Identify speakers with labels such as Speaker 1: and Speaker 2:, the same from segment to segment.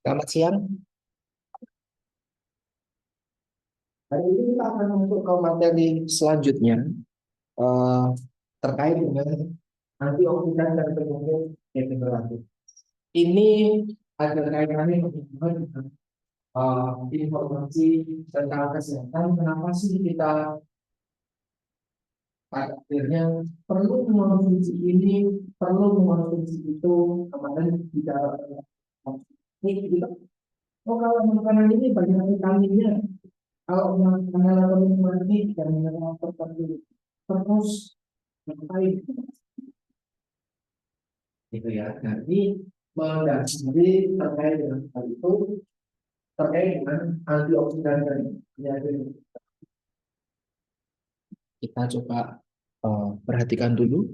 Speaker 1: Selamat siang. Hari ini kita akan masuk ke materi selanjutnya eh, terkait dengan antioksidan dan penyakit degeneratif. Ini ada kaitannya dengan informasi tentang kesehatan. Kenapa sih kita pada akhirnya perlu mengonsumsi ini, perlu mengonsumsi itu, kemarin bicara ini kita, oh kalau makanan ini banyak vitaminnya, kalau makanan atau minuman ini tidak mineral tertentu, terus ngapain gitu ya. Jadi mendasari terkait dengan hal itu, terkait dengan antioksidan dan penyakit. Kita coba perhatikan dulu.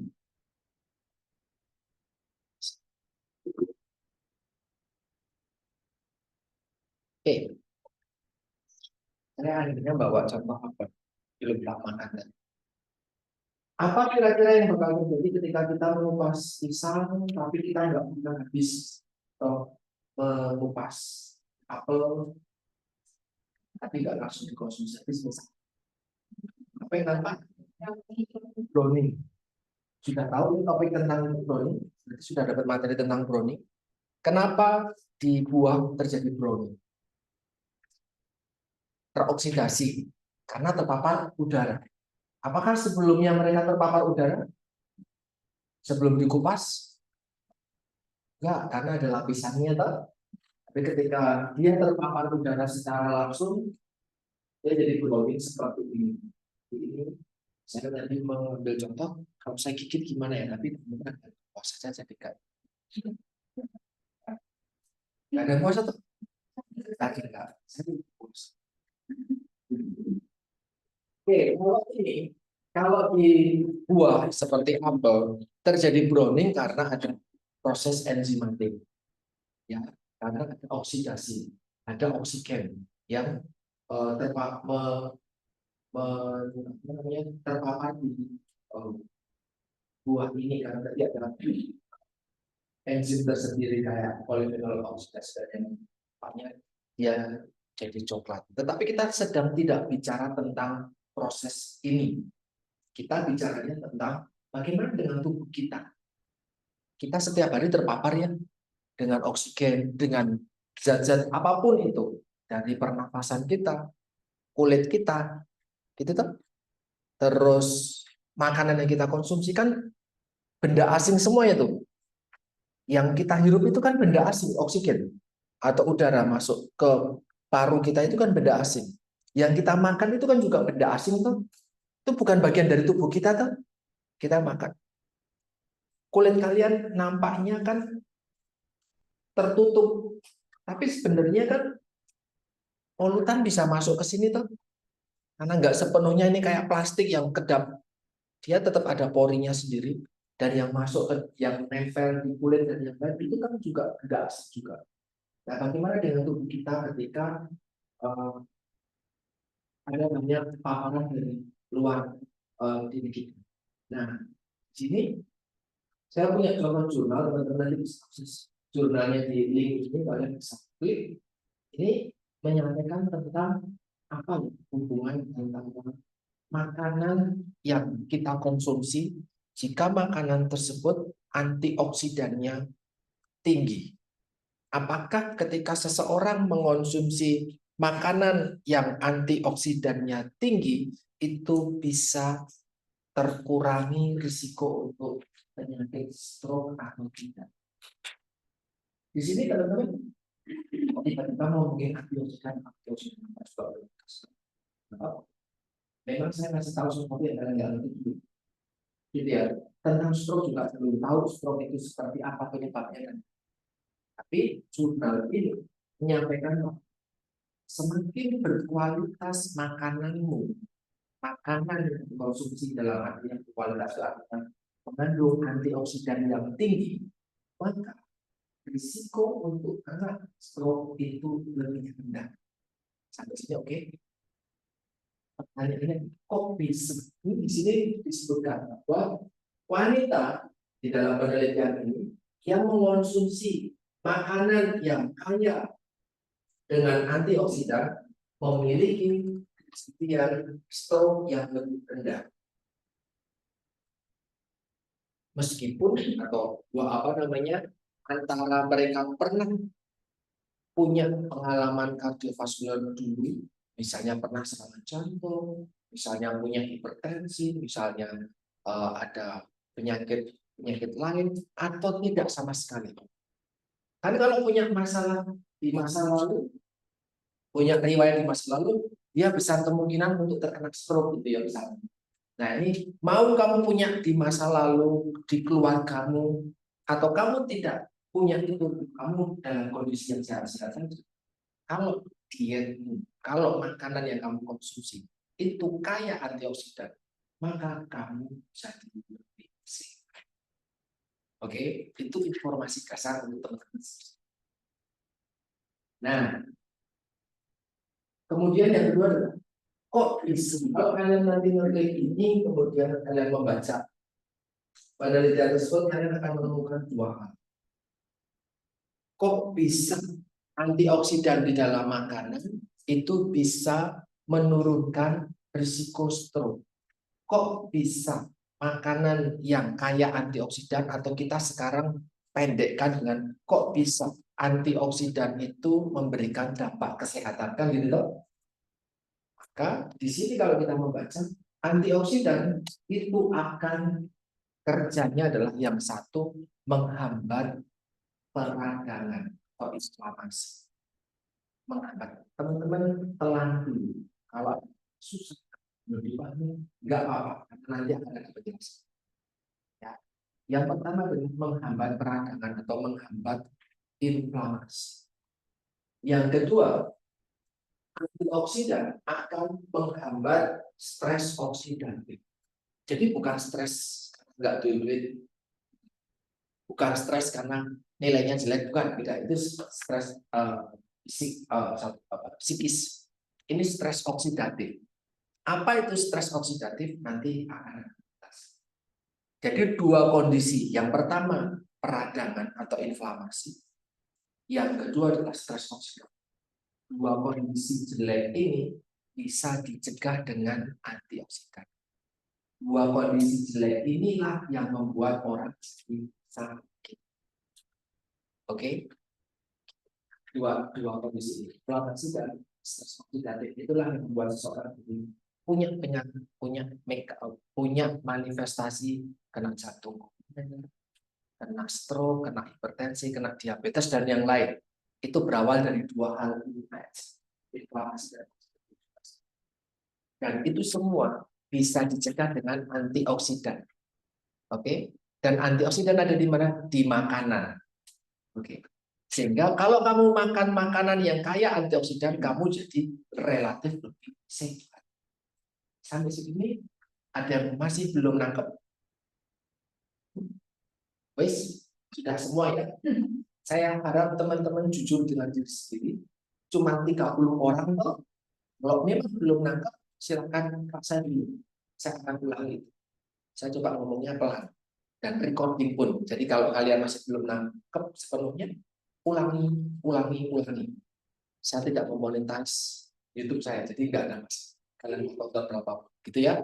Speaker 1: Oke, saya akhirnya bawa contoh apa? Film makanan. Apa kira-kira yang bakal terjadi ketika kita mengupas pisang, tapi kita nggak pernah habis atau mengupas apel, tapi nggak langsung dikonsumsi, tapi selesai. Apa yang nampak? Brownie. Sudah tahu ini topik tentang brownie? Berarti sudah dapat materi tentang brownie. Kenapa di buah terjadi brownie? Teroksidasi karena terpapar udara. Apakah sebelumnya mereka terpapar udara? Sebelum dikupas? Enggak, karena ada lapisannya toh. Tapi ketika dia terpapar udara secara langsung, dia jadi brownie seperti ini. Jadi ini saya tadi mengambil contoh, kalau saya gigit gimana ya? Tapi benar kuas saja jadi kan. Nggak ada kuasa tuh. Lagi enggak. Saya kuas. Oke, kalau di buah seperti apel terjadi browning karena ada proses enzimatik, ya, karena ada oksidasi, ada oksigen yang terpapar di eh, buah ini karena tadi ada enzim tersendiri kayak polifenol oksidasi dan yang lainnya, dia jadi coklat. Tetapi kita sedang tidak bicara tentang proses ini. Kita bicaranya tentang bagaimana dengan tubuh kita. Kita setiap hari terpapar ya dengan oksigen, dengan zat-zat apapun itu dari pernafasan kita, kulit kita, gitu tuh. Terus makanan yang kita konsumsi kan benda asing semua ya tuh. Yang kita hirup itu kan benda asing, oksigen atau udara masuk ke paru kita itu kan benda asing. Yang kita makan itu kan juga benda asing tuh. Itu bukan bagian dari tubuh kita tuh. Kita makan. Kulit kalian nampaknya kan tertutup. Tapi sebenarnya kan polutan bisa masuk ke sini tuh. Karena nggak sepenuhnya ini kayak plastik yang kedap. Dia tetap ada porinya sendiri. Dan yang masuk ke yang nempel di kulit dan yang lain itu kan juga gas juga. Nah, bagaimana dengan tubuh kita ketika ada banyak paparan dari luar diri kita? Nah, di sini saya punya contoh jurnal, teman-teman nanti bisa akses jurnalnya di link ini, kalian bisa klik. Ini menyampaikan tentang apa ya, hubungan antara makanan yang kita konsumsi jika makanan tersebut antioksidannya tinggi. Apakah ketika seseorang mengonsumsi makanan yang antioksidannya tinggi itu bisa terkurangi risiko untuk penyakit stroke atau tidak? Di sini teman-teman tiba-tiba mau mungkin antioksidan memang saya kasih tahu sesuatu yang kalian nggak ngerti dulu. Gitu ya. Tentang stroke juga belum tahu stroke itu seperti apa penyebabnya kan. Tapi jurnal ini menyampaikan semakin berkualitas makananmu, makanan yang dikonsumsi dalam arti yang kualitas artinya mengandung antioksidan yang tinggi, maka risiko untuk kena stroke itu lebih rendah. Sampai sini oke? Pertanyaannya, kok bisa? Ini di sini disebutkan bahwa wanita di dalam penelitian ini yang mengonsumsi makanan yang kaya dengan antioksidan memiliki kesetiaan stroke yang lebih rendah. Meskipun atau antara mereka pernah punya pengalaman kardiovaskular dulu, misalnya pernah serangan jantung, misalnya punya hipertensi, misalnya ada penyakit lain, atau tidak sama sekali. Kan kalau punya masalah di masa lalu, punya riwayat di masa lalu, dia besar kemungkinan untuk terkena stroke gitu ya misalnya. Nah ini mau kamu punya di masa lalu di keluargamu atau kamu tidak punya itu, kamu dalam kondisi yang sehat-sehat saja. Kalau diet, kalau makanan yang kamu konsumsi itu kaya antioksidan, maka kamu bisa lebih sehat. Oke, itu informasi kasar untuk teman-teman. Nah, kemudian yang kedua adalah kok bisa kalau kalian nanti ngerti ini, kemudian kalian membaca penelitian tersebut, kalian akan menemukan dua hal. Kok bisa antioksidan di dalam makanan itu bisa menurunkan risiko stroke? Kok bisa makanan yang kaya antioksidan, atau kita sekarang pendekkan dengan kok bisa antioksidan itu memberikan dampak kesehatan, kan gitu loh? Maka di sini kalau kita membaca, antioksidan itu akan kerjanya adalah yang satu, menghambat peradangan atau inflamasi. Menghambat. Teman-teman telan dulu. Kalau susah lebih paham, nggak apa-apa, nanti akan ada penjelasan. Ya. Yang pertama adalah menghambat peradangan atau menghambat inflamasi. Yang kedua, antioksidan akan menghambat stres oksidatif. Jadi bukan stres nggak duit, bukan stres karena nilainya jelek, bukan, tidak, itu stres psikis. Ini stres oksidatif. Apa itu stres oksidatif? Nanti akan ada. Jadi dua kondisi. Yang pertama peradangan atau inflamasi. Yang kedua adalah stres oksidatif. Dua kondisi jelek ini bisa dicegah dengan antioksidan. Dua kondisi jelek inilah yang membuat orang jadi sakit. Oke? Dua kondisi ini, inflamasi dan stres oksidatif, itulah yang membuat seseorang punya penyakit, punya manifestasi kena jantung, kena stroke, kena hipertensi, kena diabetes dan yang lain. Itu berawal dari dua hal ini, inflamasi dan itu semua bisa dicegah dengan antioksidan. Oke? Dan antioksidan ada di mana? Di makanan. Oke. Sehingga kalau kamu makan makanan yang kaya antioksidan, kamu jadi relatif lebih sehat. Sampai sini ada yang masih belum nangkep? Wes, sudah semua ya. Saya harap teman-teman jujur dengan diri sendiri. Cuma 30 orang kok. Kalau memang belum nangkep, silakan paksa dulu. Saya akan ulangi. Saya coba ngomongnya pelan dan recording pun. Jadi kalau kalian masih belum nangkep sepenuhnya, ulangi. Saya tidak memonetize YouTube saya, jadi nggak ada mas. Kalian mau tonton berapa, gitu ya?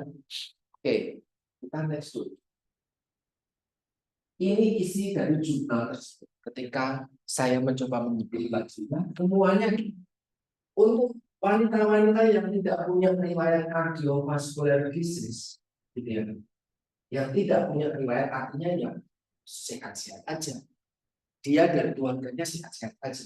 Speaker 1: Oke, kita next dulu. Ini isi dari jurnal tersebut. Ketika saya mencoba menyebutkan semuanya untuk wanita-wanita yang tidak punya riwayat cardiovascular disease, gitu ya, yang tidak punya riwayat, artinya yang sehat-sehat aja. Dia dan keluarganya sehat-sehat aja.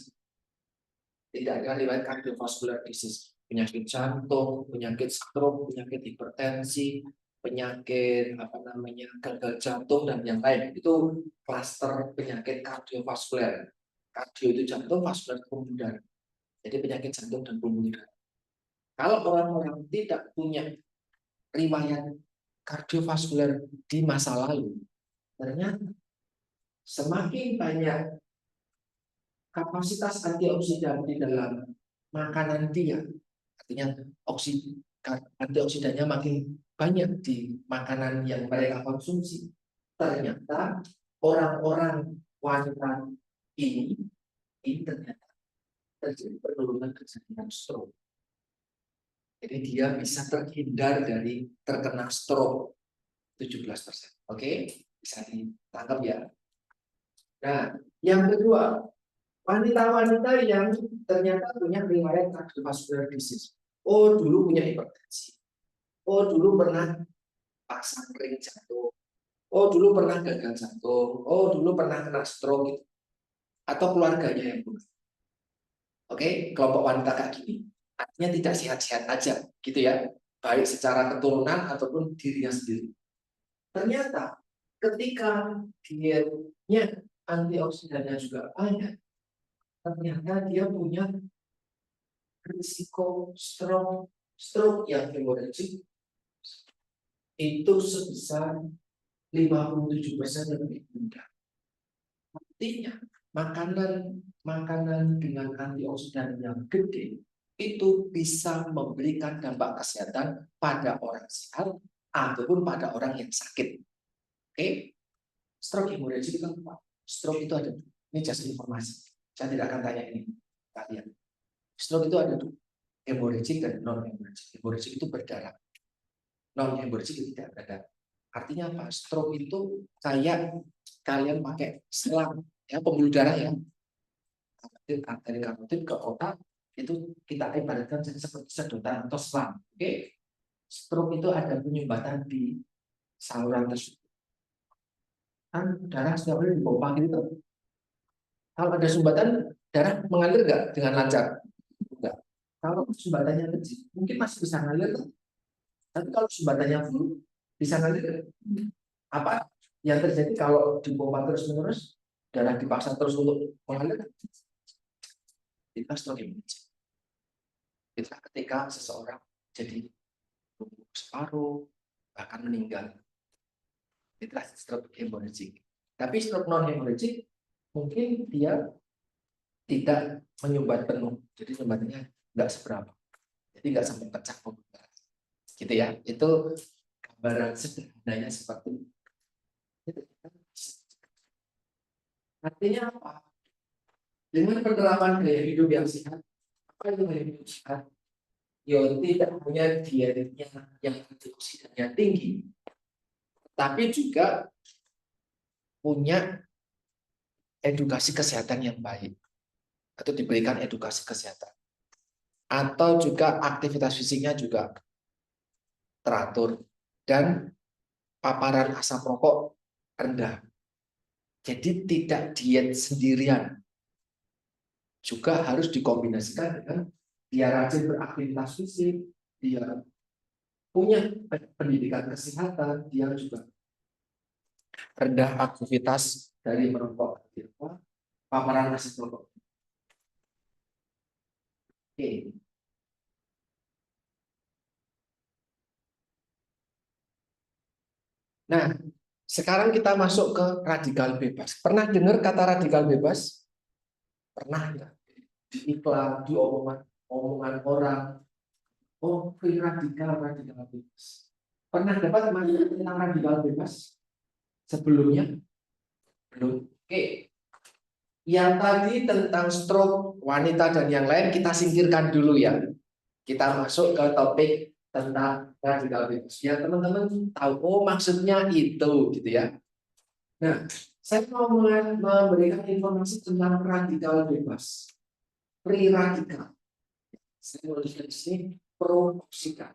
Speaker 1: Tidak ada riwayat cardiovascular disease, penyakit jantung, penyakit stroke, penyakit hipertensi, penyakit gagal jantung dan yang lain. Itu klaster penyakit kardiovaskuler. Kardio itu jantung, vaskuler pembuluh darah. Jadi penyakit jantung dan pembuluh darah. Kalau orang-orang tidak punya riwayat kardiovaskuler di masa lalu, ternyata semakin banyak kapasitas antioksidan di dalam makanan dia, artinya antioksidannya makin banyak di makanan yang mereka konsumsi, ternyata orang-orang wanita ini ini ternyata terjadi penurunan kejadian stroke. Jadi dia bisa terhindar dari terkena stroke 17%. Oke, bisa ditangkap ya. Nah, yang kedua, wanita-wanita yang ternyata punya riwayat cardiovascular disease. Oh, dulu punya hipertensi. Oh, dulu pernah pasang ring jantung. Oh, dulu pernah gagal jantung. Oh, dulu pernah kena stroke gitu. Atau keluarganya yang punya. Oke, kelompok wanita kayak gini. Artinya tidak sehat-sehat aja, gitu ya. Baik secara keturunan ataupun dirinya sendiri. Ternyata ketika dietnya antioksidannya juga banyak, ternyata dia punya risiko stroke yang hemorrhagic itu sebesar 57% lebih mudah. Artinya makanan dengan antioksidan yang gede itu bisa memberikan dampak kesehatan pada orang sehat ataupun pada orang yang sakit. Oke, stroke hemorrhagic itu apa? Stroke itu ada. Ini just informasi. Saya tidak akan tanya ini kalian. Stroke itu ada tuh, hemorrhagic dan non hemorrhagic. Hemorrhagic itu berdarah. Non hemorrhagic itu tidak berdarah. Artinya apa? Stroke itu kayak kalian pakai selang, ya, pembuluh darah ya. Dari karotid ke otak itu kita ibaratkan seperti sedotan atau selang. Oke, stroke itu ada penyumbatan di saluran tersebut. Kan darah setiap hari dipompa gitu. Kalau ada sumbatan, darah mengalir nggak dengan lancar? Enggak. Kalau sumbatannya kecil, mungkin masih bisa ngalir. Tapi kalau sumbatannya full, bisa ngalir. Apa yang terjadi kalau dipompa terus-menerus, darah dipaksa terus untuk mengalir? Itu stroke hemorrhagic. Itulah ketika seseorang jadi separuh, bahkan meninggal. Itulah stroke hemorrhagic. Tapi stroke non hemorrhagic mungkin dia tidak menyumbat penuh, jadi sumbatannya nggak seberapa, jadi nggak sampai pecah pembuluh, gitu ya. Itu gambaran sederhananya seperti itu. Artinya apa? Dengan penerapan gaya hidup yang sehat, apa itu gaya hidup sehat? Ya tidak hanya dietnya yang antioksidannya tinggi, tapi juga punya edukasi kesehatan yang baik, atau diberikan edukasi kesehatan, atau juga aktivitas fisiknya juga teratur, dan paparan asap rokok rendah. Jadi tidak diet sendirian, juga harus dikombinasikan dengan dia rajin beraktivitas fisik, dia punya pendidikan kesehatan, dia juga rendah aktivitas dari merokok, paparan asap rokok. Oke. Nah, sekarang kita masuk ke radikal bebas. Pernah dengar kata radikal bebas? Pernah ya? Di iklan, di omongan orang. Oh, free radikal bebas. Pernah dapat materi tentang radikal bebas sebelumnya? Belum. Oke. Yang tadi tentang stroke, wanita dan yang lain kita singkirkan dulu ya. Kita masuk ke topik tentang radikal bebas. Ya teman-teman tahu, oh maksudnya itu gitu ya. Nah, saya mau memberikan informasi tentang radikal bebas. Free radikal. Saya menulis di sini pro-oksidan.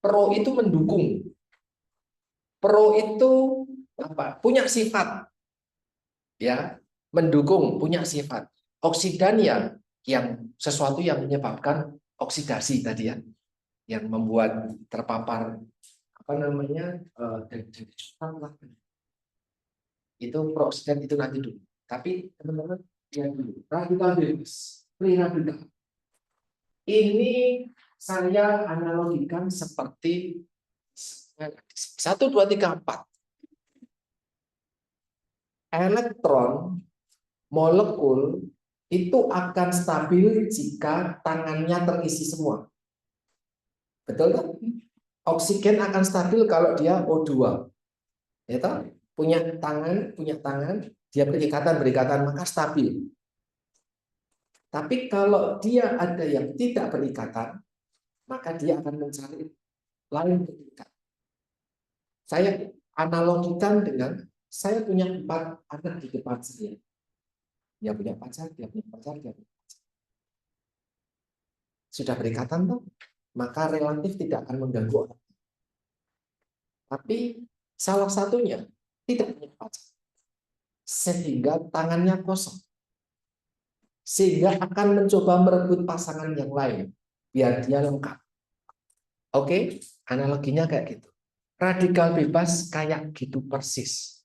Speaker 1: Pro itu mendukung. Pro itu apa? Punya sifat, ya, mendukung, punya sifat. Oksidan ya, yang sesuatu yang menyebabkan oksidasi tadi ya, yang membuat terpapar apa namanya dari coklat. Itu prooksidan itu nanti dulu. Tapi teman-teman yang dulu radikal bebas, free radikal. Ini saya analogikan seperti 1, 2, 3, 4. Elektron molekul itu akan stabil jika tangannya terisi semua. Betul kan? Oksigen akan stabil kalau dia O2. Ya toh? Punya tangan, dia berikatan, maka stabil.
Speaker 2: Tapi kalau dia ada yang tidak berikatan, maka dia akan mencari lain berikat. Saya analogikan dengan saya punya 4 anak di depan saya. Dia punya pacar, dia punya pacar, dia punya pacar. Sudah berikatan tuh, maka relatif tidak akan mengganggu orang. Tapi salah satunya tidak punya pacar, sehingga tangannya kosong, sehingga akan mencoba merebut pasangan yang lain biar dia lengkap. Oke, analoginya kayak gitu. Radikal bebas kayak gitu persis.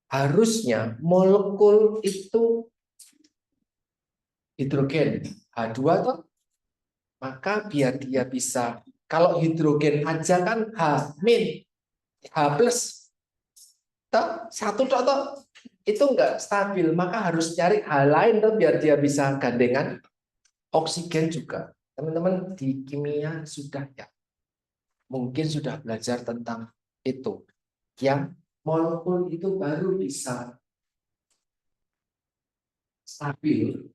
Speaker 2: Harusnya molekul itu hidrogen H2 toh, maka biar dia bisa, kalau hidrogen aja kan H min, H plus, toh, satu toh, itu enggak stabil, maka harus cari hal lain toh, biar dia bisa gandengan oksigen juga. Teman-teman di kimia sudah ya, mungkin sudah belajar tentang itu, yang molekul itu baru bisa stabil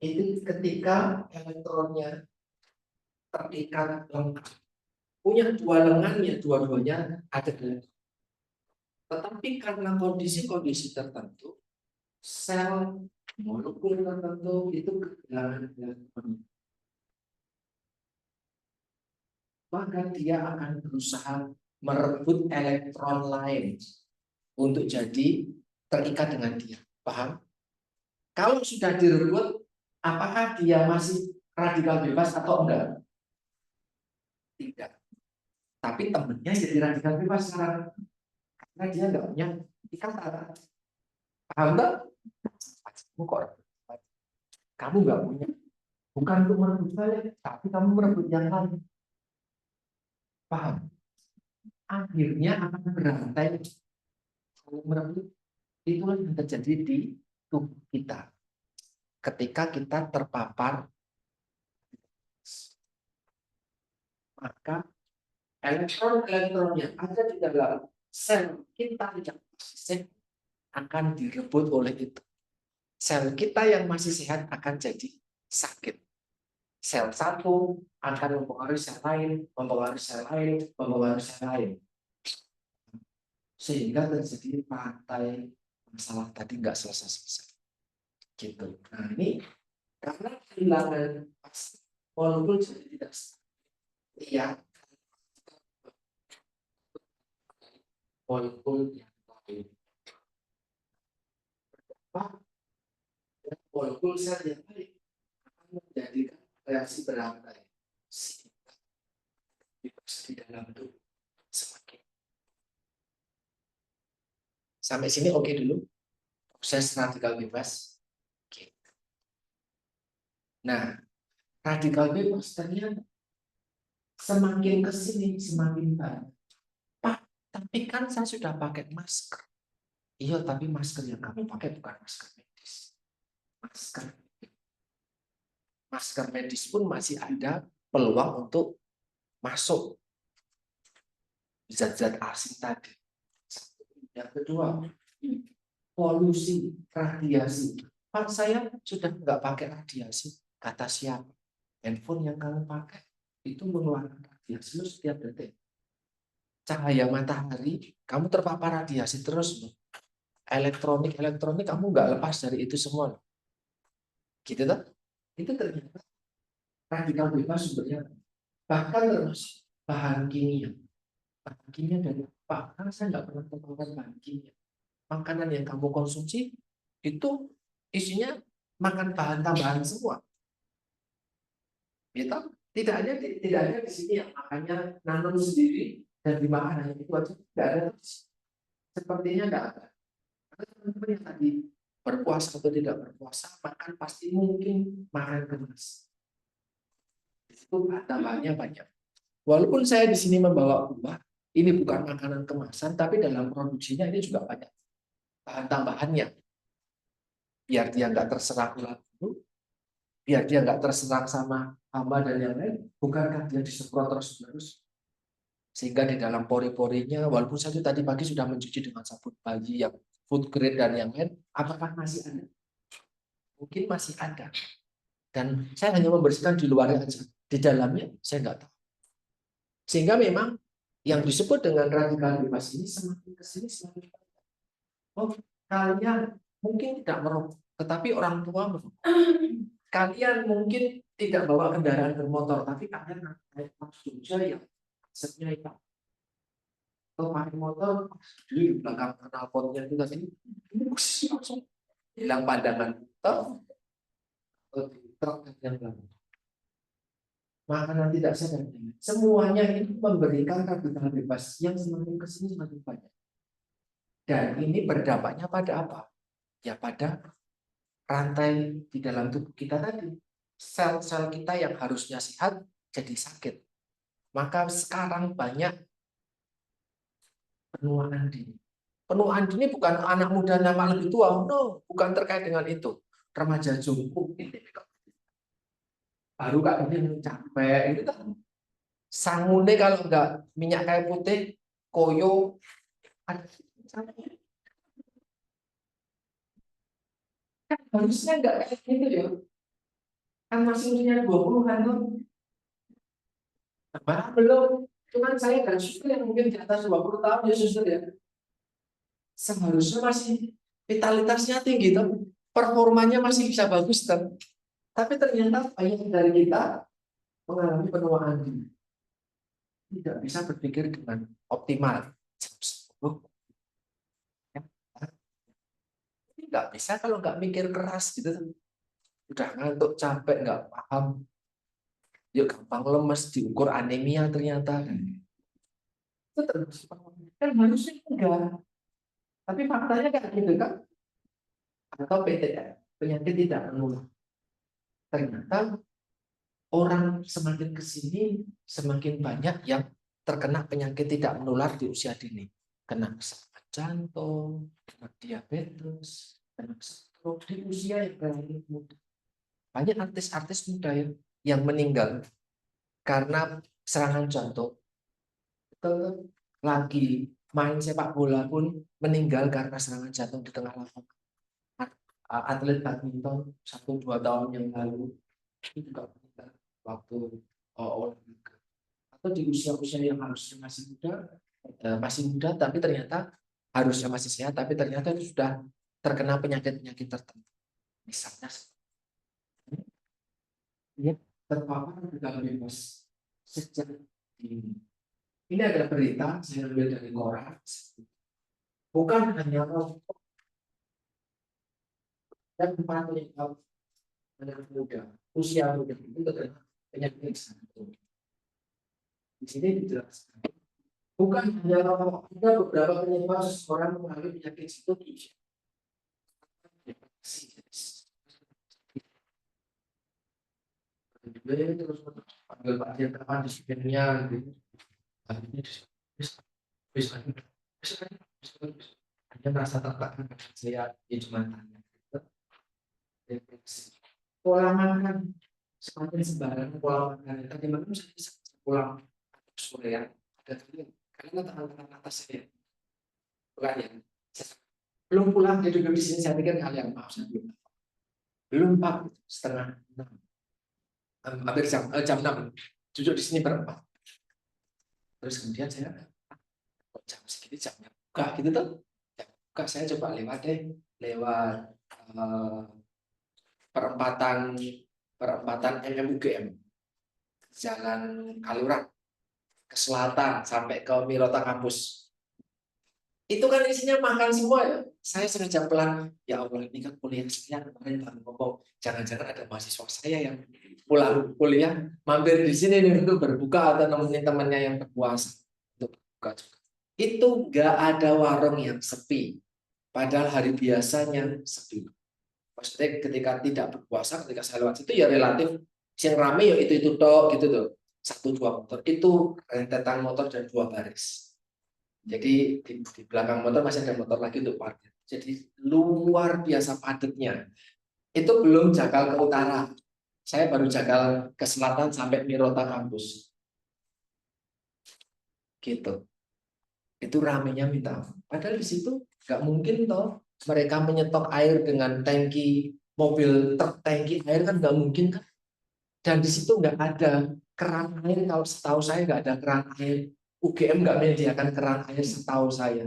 Speaker 2: itu ketika elektronnya terikat lengkap, punya 2 lengannya, dua-duanya ada elektron. Tetapi karena kondisi-kondisi tertentu, sel molekul tertentu itu kehilangan elektron, maka dia akan berusaha merebut elektron lain untuk jadi terikat dengan dia. Paham? Kalau sudah direbut, apakah dia masih radikal bebas atau enggak? Tidak. Tapi temennya jadi radikal bebas sekarang. Karena dia enggak punya ikatan. Paham enggak? Kamu enggak punya. Bukan untuk merebut saya, tapi kamu merebut yang lain. Paham? Akhirnya akan berantai. Kalau merebut, itulah yang terjadi di tubuh kita. Ketika kita terpapar, maka elektron-elektron yang ada di dalam sel kita yang masih sehat akan direbut oleh itu. Sel kita yang masih sehat akan jadi sakit. Sel satu akan mempengaruhi sel lain, mempengaruhi sel lain, mempengaruhi sel lain. Sehingga terjadi rantai masalah tadi nggak selesai-selesai. Gitu. Nah ini karena kehilangan molekul jadi tidak iya molekul yang lain. Molekul sel yang lain akan menjadikan reaksi berantai sehingga di dalam tubuh semakin. Sampai sini oke dulu proses radikal bebas. Oke. Nah, radikal bebas ternyata semakin ke sini semakin banyak. Pak, tapi kan saya sudah pakai masker. Iya, tapi masker yang kamu pakai bukan masker medis. Masker medis pun masih ada peluang untuk masuk zat-zat asing tadi. Yang kedua, polusi radiasi. Pak, saya sudah nggak pakai radiasi. Kata siapa? Handphone yang kamu pakai itu mengeluarkan radiasi setiap detik. Cahaya matahari, kamu terpapar radiasi terus. Elektronik kamu nggak lepas dari itu semua. Gitu kan? Itu ternyata radikal bebas sumbernya. Bahkan terus bahan kimia. Bahan kimia dari apa? Karena saya nggak pernah terpapar bahan kimia. Makanan yang kamu konsumsi itu isinya makan bahan tambahan semua. Gitu? Tidak ada di sini yang makannya nanam sendiri dan dimakan hanya itu aja. Tidak ada. Sepertinya tidak ada. Karena teman-teman yang tadi berpuasa atau tidak berpuasa makan pasti mungkin makan kemas. Itu tambahannya banyak. Walaupun saya di sini membawa buah, ini bukan makanan kemasan, tapi dalam produksinya ini juga banyak bahan tambahannya. Biar dia nggak terserang ulat bulu, biar dia nggak terserang sama hama dan yang lain, bukankah dia disemprot terus-menerus? Sehingga di dalam pori-porinya, walaupun saya tadi pagi sudah mencuci dengan sabun bayi yang food grade dan yang lain, apakah masih ada? mungkin masih ada. Dan saya hanya membersihkan di luarnya aja. Di dalamnya saya nggak tahu. Sehingga memang yang disebut dengan radikal bebas ini semakin ke sini semakin banyak. Oh, kalian mungkin tidak merokok, tetapi orang tua merokok. Kalian mungkin tidak bawa kendaraan bermotor, tapi kalian naik bus Jogja yang asetnya hitam. Atau pakai motor, di belakang knalpotnya itu tadi, langsung hilang pandangan. Toh, truk yang lalu. Makanan tidak sadar. Semuanya itu memberikan radikal bebas yang semakin ke sini semakin banyak. Dan ini berdampaknya pada apa? Ya pada rantai di dalam tubuh kita tadi. Sel-sel kita yang harusnya sehat jadi sakit. Maka sekarang banyak penuaan dini. Penuaan dini bukan anak muda nama lebih tua, no, bukan terkait dengan itu. Remaja jompo ini baru kadang capek itu kan sangune kalau enggak minyak kayu putih koyo ada kan harusnya enggak kayak gitu ya kan masih punya 20-an tuh nah, belum cuman saya dan suster yang mungkin di atas 20 tahun ya suster ya seharusnya masih vitalitasnya tinggi tuh performanya masih bisa bagus tuh tapi ternyata banyak dari kita mengalami penuaan dini tidak bisa berpikir dengan optimal. Ini nggak bisa kalau nggak mikir keras gitu. Udah ngantuk, capek, nggak paham. Yuk gampang lemes, diukur anemia ternyata. Itu terus. Kan harusnya enggak. Tapi faktanya kayak gitu kan. Atau PTM, penyakit tidak menular. Ternyata orang semakin ke sini semakin banyak yang terkena penyakit tidak menular di usia dini. Kena serangan jantung, kena diabetes, kena stroke di usia yang relatif muda. Banyak artis-artis muda yang meninggal karena serangan jantung. Lagi main sepak bola pun meninggal karena serangan jantung di tengah lapangan. Atlet badminton 1-2 tahun yang lalu itu juga meninggal waktu olahraga atau di usia-usia yang harusnya masih muda tapi ternyata harusnya masih sehat tapi ternyata itu sudah terkena penyakit-penyakit tertentu misalnya ya terpapar radikal bebas sejak dini. Ini ada berita saya ambil dari koran bukan hanya rokok dan penyebab anak muda usia muda itu terkena penyakit jantung. Di sini dijelaskan bukan hanya rokok, ada beberapa penyebab seseorang mengalami penyakit jantung di usia. Terus panggil pasien kapan disiplinnya gitu. Hanya merasa tertekan saya ya cuma tanya. Pola makan semakin sembarangan pola makan tadi malam saya bisa pulang sore ya ada kalian teman-teman atas saya bukan ya belum pulang dia duduk di sini saya pikir kalian maaf saya belum Pak setengah 6 hampir jam 6 duduk di sini berempat terus kemudian saya jam segini jamnya buka gitu tuh jam buka saya coba lewat lewat perempatan MMUGM Jalan Kaluran ke selatan sampai ke Mirota kampus. Itu kan isinya makan semua ya. Saya sengaja pelan, ya Allah ini kan kuliah sekian kemarin baru ngomong, jangan-jangan ada mahasiswa saya yang pulang kuliah mampir di sini nih untuk berbuka atau nemenin temannya yang berpuasa untuk buka juga. Itu nggak ada warung yang sepi. Padahal hari biasanya sepi. Maksudnya ketika tidak berpuasa, ketika saya lewat situ ya relatif yang rame ya itu tok gitu tuh. 1-2 motor itu rentetan motor dan 2 baris. Jadi di belakang motor masih ada motor lagi untuk parkir. Jadi luar biasa padatnya. Itu belum jakal ke utara. Saya baru jakal ke selatan sampai Mirota kampus. Gitu. Itu ramenya minta ampun. Padahal di situ nggak mungkin toh mereka menyetok air dengan tangki mobil truk tangki air kan nggak mungkin kan. Dan di situ nggak ada keran air, kalau setahu saya nggak ada keran air. UGM nggak menyediakan keran air setahu saya.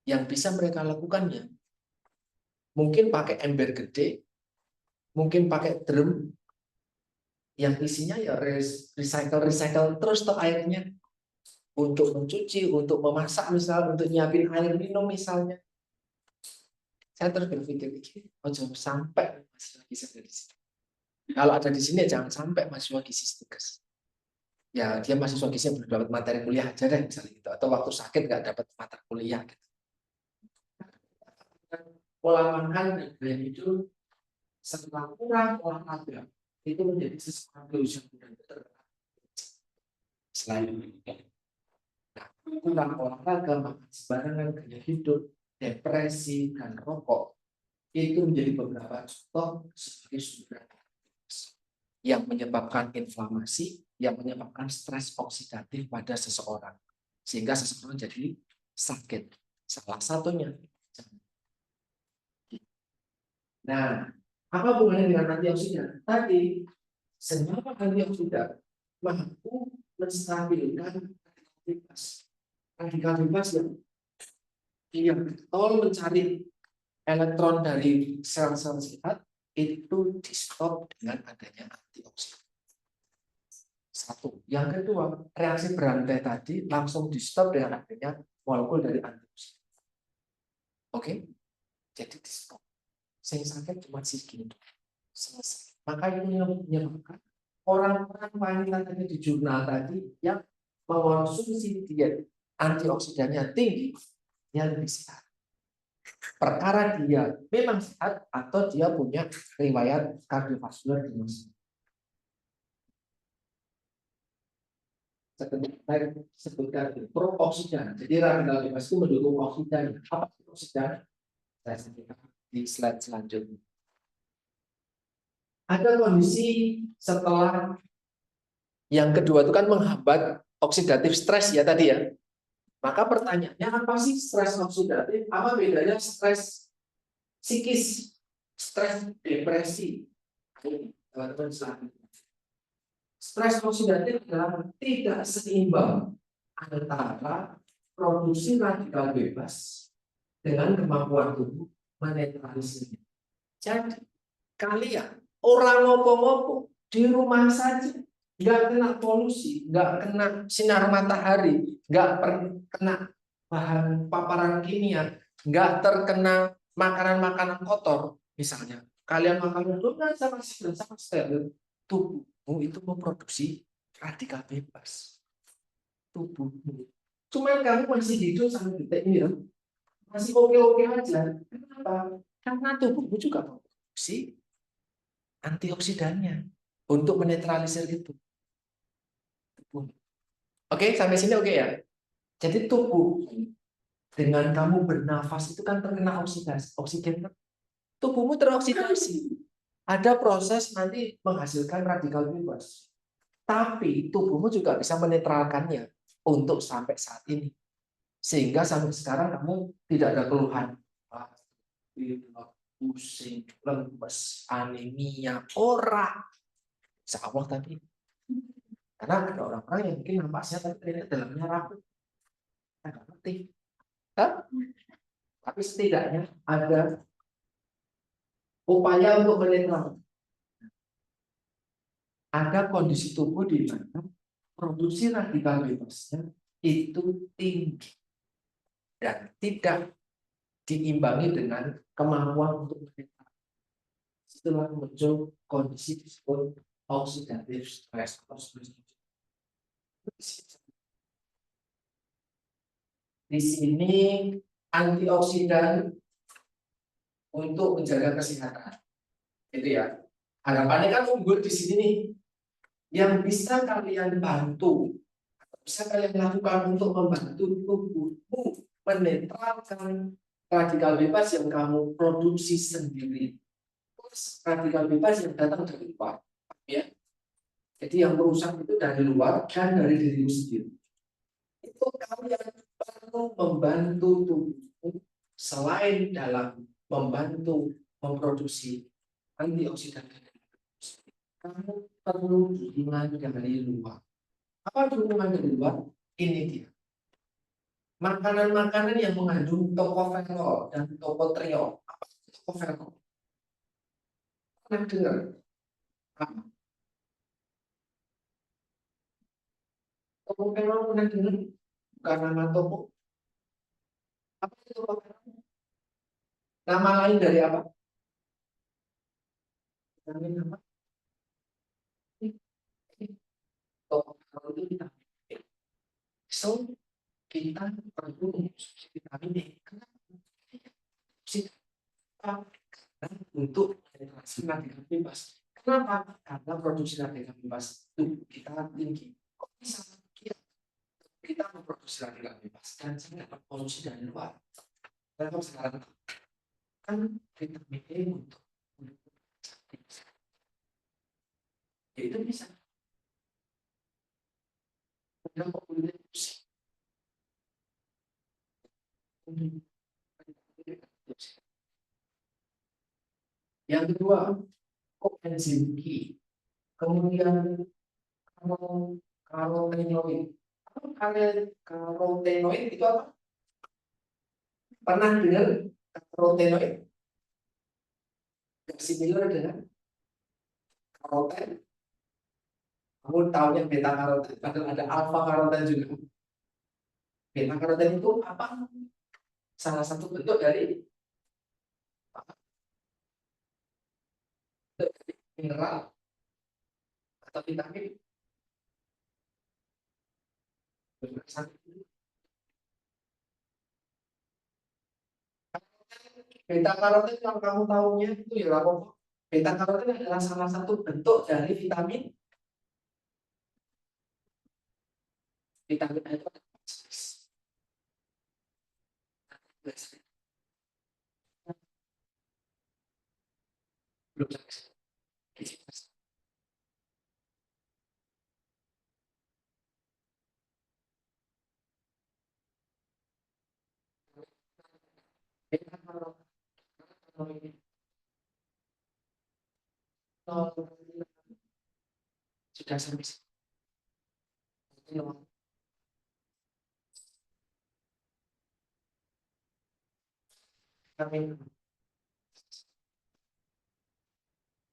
Speaker 2: Yang bisa mereka lakukannya mungkin pakai ember gede, mungkin pakai drum yang isinya ya recycle terus tuh airnya untuk mencuci, untuk memasak misalnya, untuk nyiapin air minum misalnya. Saya terus berpikir, oh jangan sampai mahasiswa gizi ada di sini. Kalau ada di sini jangan sampai mahasiswa gizi stikes. Ya dia mahasiswa gizi belum dapat materi kuliah aja deh misalnya gitu, atau waktu sakit nggak dapat mata kuliah gitu. Pola makan dan gaya hidup serta kurang olahraga itu menjadi sesuatu yang mudah terjadi. Selain itu, kurang olahraga, makan sembarangan, gaya hidup, depresi, dan rokok itu menjadi beberapa contoh sebagai sumber yang menyebabkan inflamasi, yang menyebabkan stres oksidatif pada seseorang, sehingga seseorang jadi sakit. Salah satunya. Nah, apa hubungannya dengan antioksidan? Tadi, senyawa antioksidan mampu menstabilkan radikal bebas yang betul mencari elektron dari sel-sel sehat itu di stop dengan adanya antioksidan. Satu. Yang kedua, reaksi berantai tadi langsung di stop dengan adanya molekul dari antioksidan. Oke? Jadi di stop. Saya sakit cuma segini. Selesai. Maka itu yang menyebabkan orang-orang wanita tadi di jurnal tadi yang mengonsumsi diet antioksidannya tinggi, dia lebih sehat. Perkara dia memang sehat atau dia punya riwayat kardiovaskular di masa. Saya sebutkan pro-oksidan. Jadi radikal bebas itu mendukung oksidan. Apa oksidan? Saya sebutkan di slide selanjutnya. Ada kondisi setelah yang kedua itu kan menghambat oksidatif stres ya tadi ya. Maka pertanyaannya apa sih stres oksidatif? Apa bedanya stres psikis, stres depresi? Teman-teman selanjutnya. Stres oksidatif adalah tidak seimbang antara produksi radikal bebas dengan kemampuan tubuh menetralisirnya. Jadi kalian orang ngopo-ngopo di rumah saja, nggak kena polusi, nggak kena sinar matahari, nggak kena bahan paparan kimia, nggak terkena makanan-makanan kotor, misalnya kalian makan dengan sama steril, tubuhmu itu memproduksi radikal bebas. Tubuhmu, cuma kamu masih hidup sampai detik ini, masih oke-oke aja. Kenapa? Karena tubuhmu juga memproduksi antioksidannya untuk menetralisir itu. Oke, sampai sini oke ya. Jadi tubuh dengan kamu bernafas itu kan terkena oksidasi, oksigen. Tubuhmu teroksidasi. Ada proses nanti menghasilkan radikal bebas. Tapi tubuhmu juga bisa menetralkannya untuk sampai saat ini. Sehingga sampai sekarang kamu tidak ada keluhan. Pusing, lemes, anemia, ora. Insya Allah tadi. Karena ada orang-orang yang mungkin napasnya tapi dalamnya rapuh. Agak ngerti. Tapi setidaknya ada upaya untuk menetral. Ada kondisi tubuh di mana produksi radikal bebasnya itu tinggi dan tidak diimbangi dengan kemampuan untuk menetral. Setelah muncul kondisi disebut oxidative stress. Di sini antioksidan untuk menjaga kesehatan. Itu ya. Harapannya kan unggul di sini nih. Yang bisa kalian bantu, bisa kalian lakukan untuk membantu tubuhmu menetralkan radikal bebas yang kamu produksi sendiri. Plus radikal bebas yang datang dari luar. Ya. Jadi yang merusak itu dari luar dan dari dirimu sendiri. Itu kalian perlu membantu tubuhmu selain dalam membantu memproduksi
Speaker 1: antioksidan. Kamu perlu dukungan dari luar. Apa dukungan dari luar? Ini dia. Makanan-makanan yang mengandung tocopherol dan tocotriol. Apa itu tocopherol? Pernah dengar? Apa? Tocopherol pernah dengar? Bukan nama toko. Apa itu tocopherol? Nama lain dari apa? Vitamin apa? Tocopherol itu vitamin B. So, kita perlu mengonsumsi vitamin D. Kenapa? Karena untuk penetrasi radikal bebas. Kenapa? Karena produksi radikal bebas itu kita tinggi. Kok bisa? Kita memproduksi radikal bebas dan saya dapat polusi dari luar. Kalau sekarang kan vitamin D untuk ya itu bisa dalam populasi. Yang kedua, koenzim Q. Kemudian karotenoid. Karotenoid itu apa? Pernah dengar karotenoid? Yang similar dengan karoten. Kamu tahu yang beta karoten, padahal ada alfa karoten juga. Beta karoten itu apa? Salah satu bentuk dari mineral atau vitamin. Beta karoten kalau kamu tahunya itu ya apa? Beta karoten adalah salah satu bentuk dari vitamin. Vitamin A itu ada belum beta karoten sudah sampai vitamin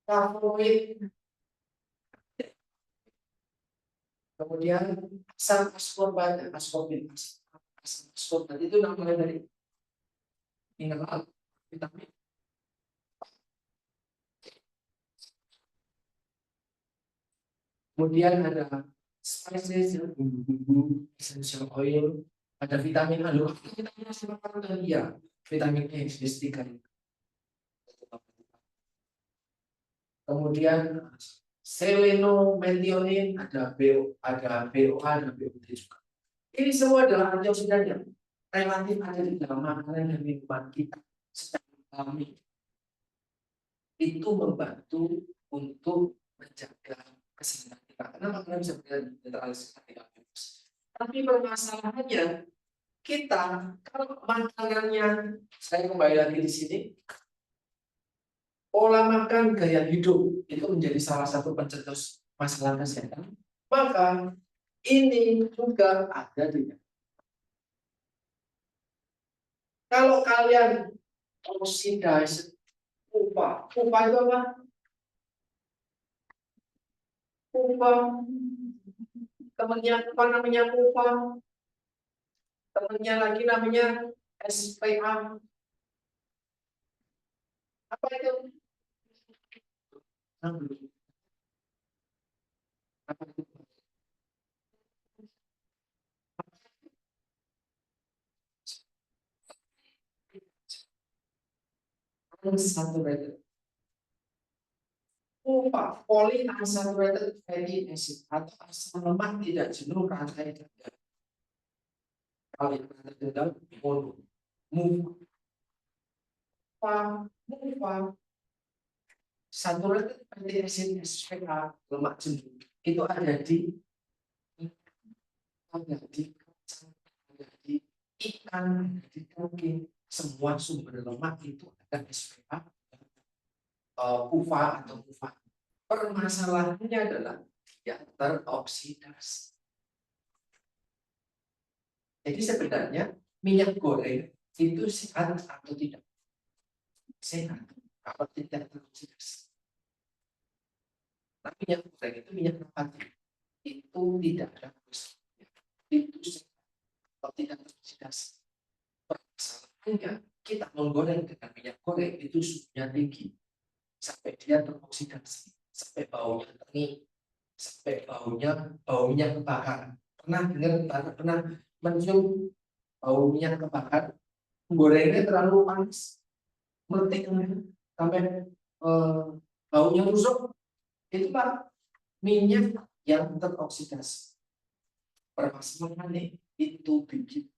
Speaker 1: flavonoid, kemudian asam ascorbat, asam ascorbat itu namanya dari mineral vitamin. Kemudian ada spices, bumbu-bumbu, essential oil, ada vitamin A. Loh, vitamin A sama karoten ya, vitamin E, B3. Kemudian selenometionin, ada BOA, ada BOD juga. Ini semua adalah antioksidan yang relatif ada di dalam makanan dan minuman kita secara alami. Itu membantu untuk menjaga kesehatan kita. Karena makanan bisa menetralisir radikal bebas. Tapi permasalahannya kita kalau makanannya, saya kembali lagi di sini, pola makan, gaya hidup itu menjadi salah satu pencetus masalah kesehatan. Maka ini juga ada di. Kalau kalian oxidize pupa itu apa? Pupa temannya apa namanya pupa? Temannya lagi namanya SPA. Apa itu? Apa itu? Unsaturated. Pupa, polyunsaturated fatty acid atau asam lemak tidak jenuh rantai ganda. Kalau rantai ganda mono. Mufa, saturated fatty acid SPA lemak jenuh itu ada di ikan, ada di daging. Semua sumber lemak itu ada SPA.
Speaker 2: PUFA atau PUFA. Permasalahannya adalah dia teroksidasi. Jadi sebenarnya minyak goreng itu sehat atau tidak? Sehat kalau tidak teroksidasi. Tapi minyak goreng itu minyak nabati. Itu tidak ada masalah. Itu sehat kalau tidak teroksidasi. Permasalahannya kita menggoreng dengan minyak goreng itu suhunya tinggi sampai dia teroksidasi, sampai baunya tengik, sampai bau minyak kebakar. Pernah mencium bau minyak kebakar? Gorengnya terlalu panas, meletik sampai baunya rusuk. Itu Pak, minyak yang teroksidasi. Permasalahannya itu bikin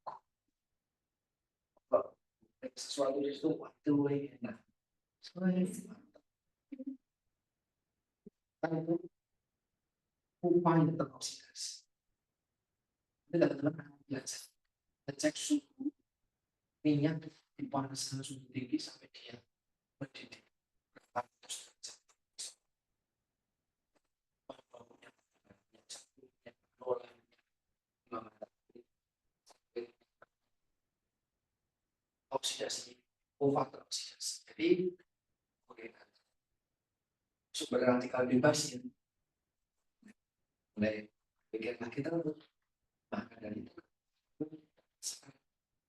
Speaker 2: sesuatu itu waktu enak. Itu upaya teroksidasi. Itu teman-teman belajar ngecek suhu minyak dipanaskan suhu tinggi sampai dia mendidih berapa ratus derajat. Baunya oksidasi, faktor oksidasi. Jadi sumber radikal bebas ya. Mulai pikiran kita untuk maka dari itu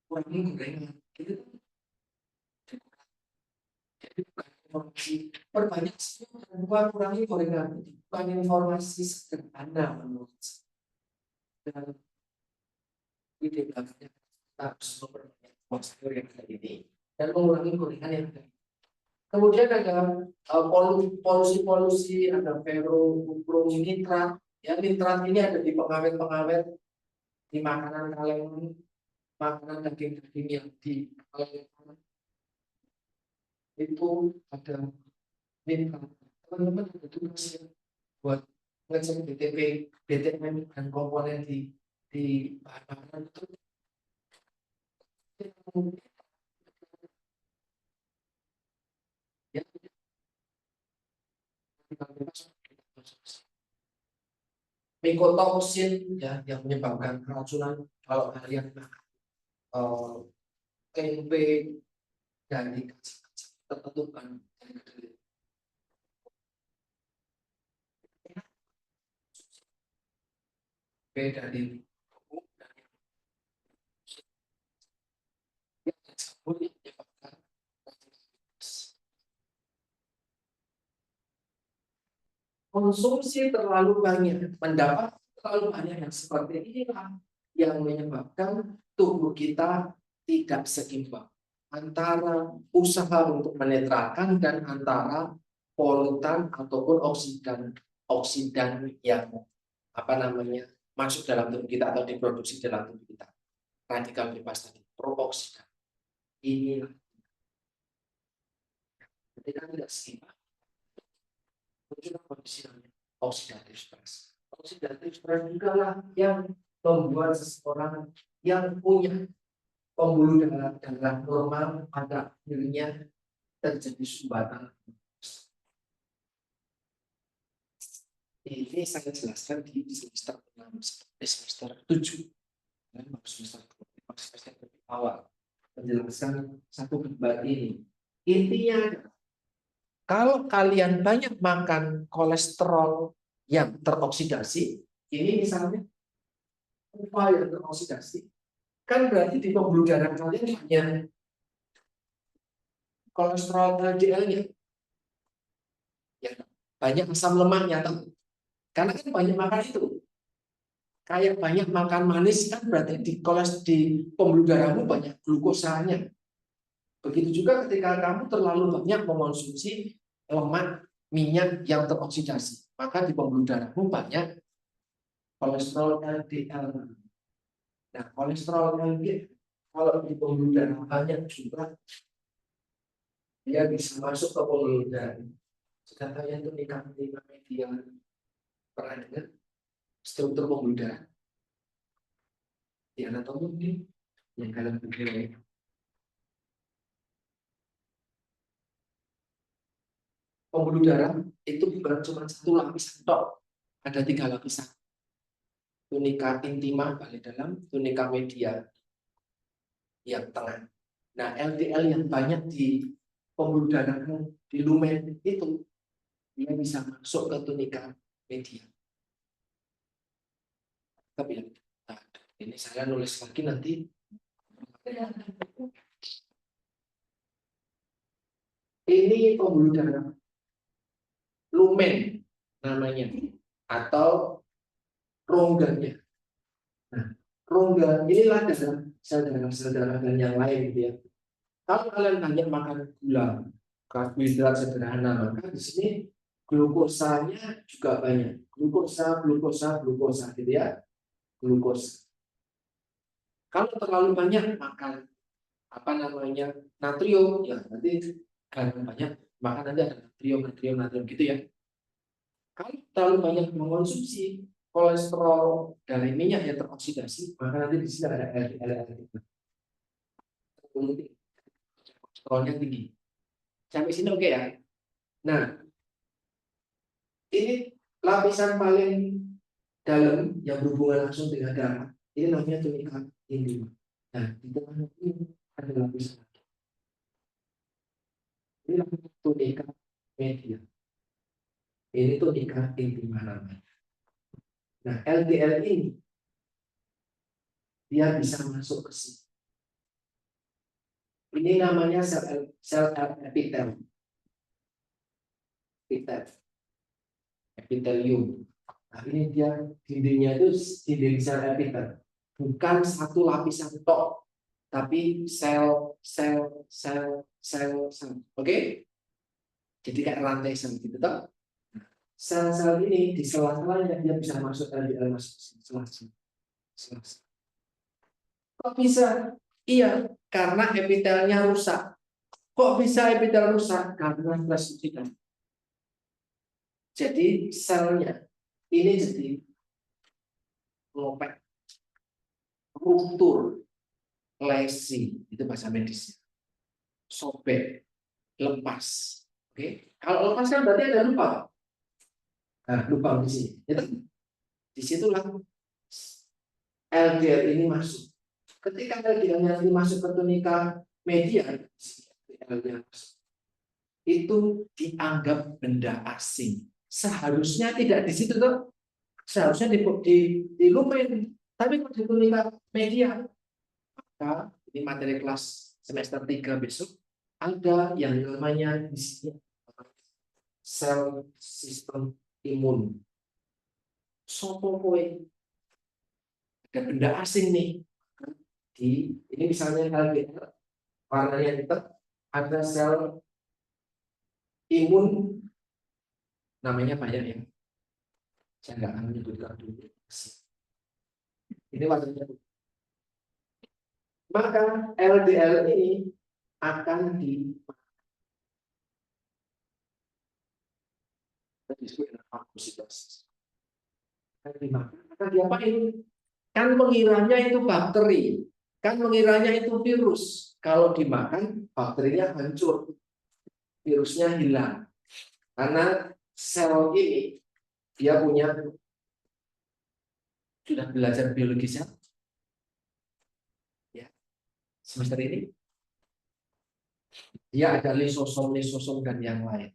Speaker 2: kurangi gorengan gitu. Jadi bukan informasi perbanyak semua kurangi gorengan, bukan informasi sederhana menurut saya. Dan ide belakangnya kita harus memperbanyak buah sayur yang ada ini dan mengurangi gorengan yang ada. Kemudian ada polusi-polusi, ada ferro, nitrat. Ya, nitrat ini ada di pengawet-pengawet, di makanan kaleng, makanan daging-daging yang di itu ada nitrat. Teman-teman ada tugas ya buat ngecek BTP, BTM dan komponen di bahan makanan itu. Ya, mikotoksin ya yang menyebabkan keracunan kalau kalian makan tempe dari kacang tertentu kan beda dari konsumsi terlalu banyak, mendapat terlalu banyak yang seperti inilah yang menyebabkan tubuh kita tidak seimbang antara usaha untuk menetralkan dan antara polutan ataupun oksidan yang masuk dalam tubuh kita atau diproduksi dalam tubuh kita. Radikal bebas tadi, prooksidan. Inilah ketika tidak seimbang muncul kondisi oxidative stress. Oxidative stress juga lah yang membuat seseorang yang punya pembuluh darah normal pada akhirnya terjadi sumbatan. Ini saya jelaskan di semester 6, semester 7, dan semester awal menjelaskan satu gambar ini. Intinya kalau kalian banyak makan kolesterol yang teroksidasi, ini misalnya PUFA yang teroksidasi, kan berarti di pembuluh darah kalian hanya kolesterol LDL-nya, ya, banyak asam lemaknya, karena kan banyak makan itu. Kayak banyak makan manis kan berarti di pembuluh darahmu banyak glukosanya. Begitu juga ketika kamu terlalu banyak mengonsumsi lemak, minyak yang teroksidasi, maka di pembuluh darahmu banyak kolesterol LDL. Nah, kolesterol LDL kalau di pembuluh darah banyak juga, dia bisa masuk ke pembuluh darah. Sudah kalian tuh di media pernah dengar struktur pembuluh darah di anatomi mungkin yang kalian pikir. pembuluh darah itu bukan cuma satu lapisan tok, ada 3 lapisan. Tunika intima paling dalam, tunika media yang tengah. Nah, LDL yang banyak di pembuluh darah di lumen itu dia bisa masuk ke tunika media. Tapi ya, nah, ini saya nulis lagi nanti. Ini pembuluh darah lumen namanya atau rongganya. Nah, rongga inilah sel darah dan yang lain gitu ya. Kalau kalian banyak makan gula, karbohidrat sederhana, maka di sini glukosanya juga banyak. Glukosa gitu ya. Glukosa. Kalau terlalu banyak makan natrium, ya nanti kalau banyak maka nanti ada natrium gitu ya. Kalau terlalu banyak mengonsumsi kolesterol dari minyak yang teroksidasi, maka nanti di sini ada LDL. Kolesterolnya tinggi. Sampai sini oke ya. Nah, ini lapisan paling dalam yang berhubungan langsung dengan darah. Ini namanya tunika intima. Nah, di tengah ini ada lapisan lagi. Ini namanya tunika media. Ini tunika intima namanya. Nah, LDL ini dia bisa masuk ke sini. Ini namanya sel epitel. Epitelium. Nah, ini dia dindingnya itu dinding sel epitel. Bukan satu lapisan tok, tapi sel. Oke? Jadi kayak rantai sel gitu toh. Sel-sel ini di sela-selanya dia bisa masuk LDL masuk sela-sela. Kok bisa? Iya, karena epitelnya rusak. Kok bisa epitel rusak? Karena transfusi. Jadi selnya ini jadi ngopek, ruptur, lesi, itu bahasa medis. Sobek, lepas. Oke, kalau lepas kan berarti ada lubang. Nah, lubang di sini. Disitulah LDL ini masuk. Ketika LDL ini masuk ke tunika media, itu dianggap benda asing. Seharusnya tidak di situ tuh. Seharusnya di lumen. Tapi kalau di tunika media, maka ini materi kelas semester 3 besok ada yang namanya di sini sel sistem imun. Sopo kowe? Ada benda asing nih. Ini misalnya LDL warnanya hitam, ada sel imun namanya banyak ya. Saya nggak akan menyebutkan dulu. Ini warnanya. Maka LDL ini akan disebut dengan fagositosis. Maka diapain? Kan mengiranya itu bakteri, kan mengiranya itu virus. Kalau dimakan, bakterinya hancur, virusnya hilang. Karena sel ini dia punya, sudah belajar biologi sel ya semester ini. Dia ada lisosom dan yang lain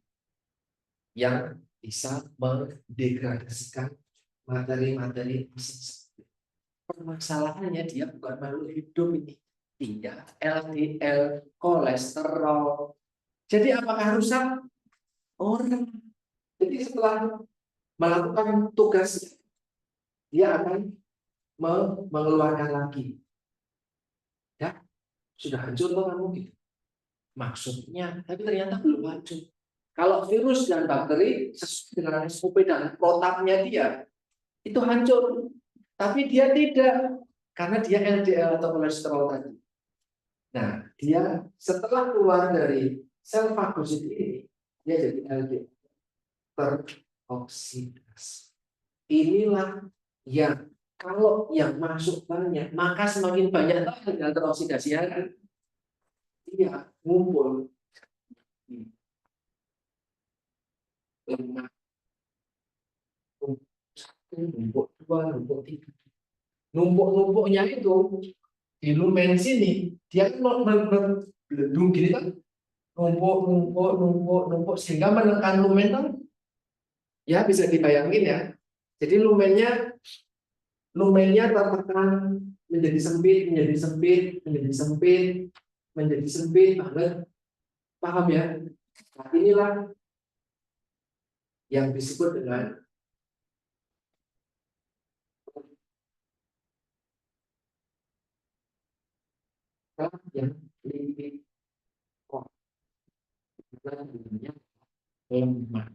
Speaker 2: yang bisa mendegradasikan materi-materi. Permasalahannya dia bukan makhluk hidup ini. Tidak, LDL, kolesterol. Jadi apakah rusak? Orang. Jadi setelah melakukan tugas, dia akan mengeluarkan lagi. Ya, sudah hancur loh kamu gitu. Maksudnya, tapi ternyata belum hancur. Kalau virus dan bakteri sesuai dengan SOP dan protapnya dia, itu hancur. Tapi dia tidak, karena dia LDL atau kolesterol tadi. Nah, dia setelah keluar dari sel fagosit ini, dia jadi LDL teroksidasi. Inilah yang kalau yang masuk banyak, maka semakin banyak LDL teroksidasi ya kan? Iya, ngumpul. lemah, numpuk satu, numpuk dua, numpuk tiga. Numpuk-numpuknya itu di lumen sini dia kan belendung gini kan, numpuk, numpuk, numpuk, numpuk sehingga menekan lumen kan, ya bisa dibayangin ya. Jadi lumennya tertekan menjadi sempit, menjadi sempit, menjadi sempit, menjadi sempit banget, paham ya? Nah, inilah yang disebut dengan yang limit warnanya lemah.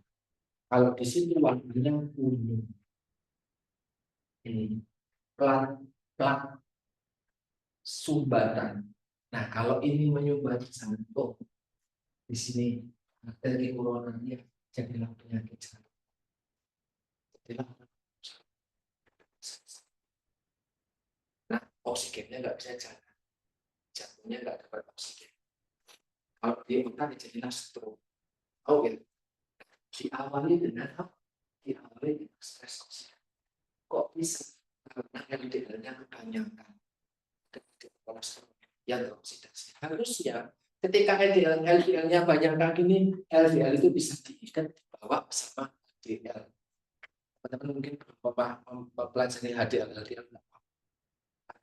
Speaker 2: Kalau di sini warnanya kuning. Ini plat sumbatan. Nah, kalau ini menyumbat jantung, di sini dari coronanya jadilah penyakit jantung. Jadilah. Nah, oksigennya nggak bisa jalan, jantungnya nggak dapat oksigen. Kalau dia otak jadilah stroke. Oh ya, diawali dengan apa? Diawali dengan stres oksigen. Kok bisa? Karena LDL-nya kebanyakan. Kolesterol yang teroksidasi. Harusnya ketika LDL-nya banyak kayak gini, LDL itu bisa diikat dibawa bersama HDL. Teman-teman mungkin mempelajari HDL, HDL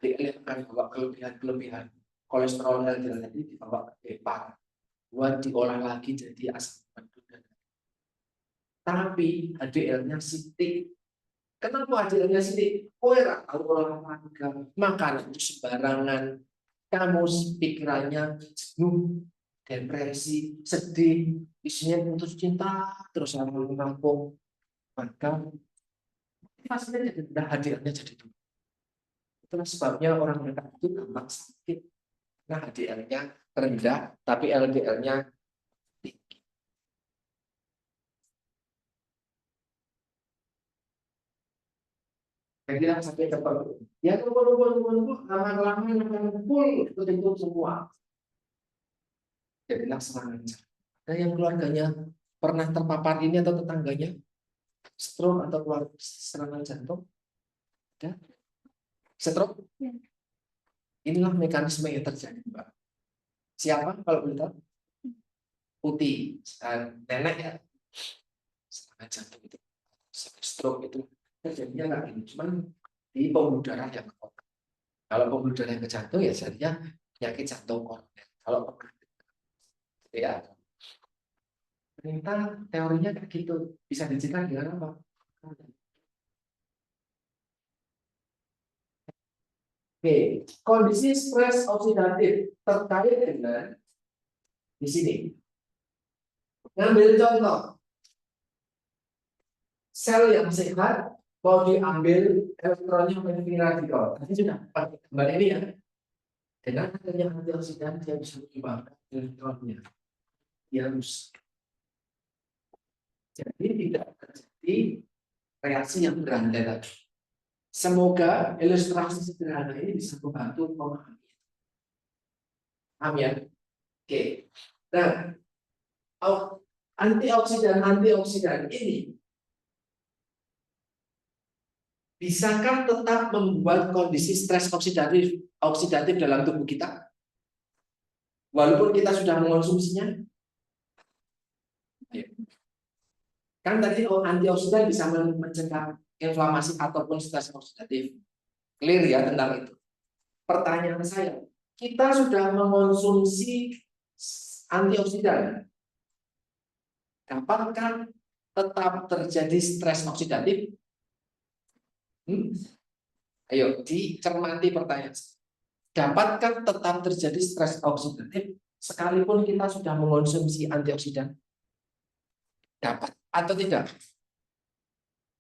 Speaker 2: yang akan bawa kelebihan kolesterol LDL tadi dibawa ke hepat buat diolah lagi jadi asam lambung. Tapi HDL-nya sitik. Kenapa HDL-nya sitik? Oh ya, tahu olahraga, makan itu sembarangan, kamu pikirannya jenuh, depresi, sedih, isinya putus cinta, terus sama mengampung, maka hasilnya jadi HDL-nya jadi tinggi. Itulah sebabnya orang mereka itu gampang sakit. Nah, HDL-nya rendah, tapi LDL-nya tinggi. Jadi sampai ke perut. Ya tunggu, lama-lama akan full tutup semua. Jadilah serangan jantung. Ada yang keluarganya pernah terpapar ini atau tetangganya stroke atau keluar serangan jantung? Ada? Stroke? Inilah mekanisme yang terjadi, Mbak. Siapa kalau boleh tahu? Putih, nenek ya. Serangan jantung itu, stroke itu terjadinya nggak ini, cuman di pembuluh darah yang kuat. Kalau pembuluh darah yang ke jantung ya jadinya penyakit jantung koroner. Kalau ya ternyata teorinya kayak gitu, bisa dicegah dengan apa? Oke, kondisi stres oksidatif terkait dengan di sini. Ngambil contoh, sel yang sehat mau diambil elektronnya menjadi radikal. Tadi sudah pakai gambar ini ya. Dengan adanya antioksidan dia bisa menyumbangkan elektronnya. Dia harus. Jadi tidak terjadi reaksi yang berantai lagi. Semoga ilustrasi sederhana ini bisa membantu memahami. Paham ya? Oke. Nah, antioksidan ini bisakah tetap membuat kondisi stres oksidatif dalam tubuh kita? Walaupun kita sudah mengonsumsinya? Kan tadi antioksidan bisa mencegah inflamasi ataupun stres oksidatif. Clear ya tentang itu. Pertanyaan saya, kita sudah mengonsumsi antioksidan, dapatkah tetap terjadi stres oksidatif? Ayo dicermati pertanyaan. Dapatkah tetap terjadi stres oksidatif sekalipun kita sudah mengonsumsi antioksidan? Dapat atau tidak?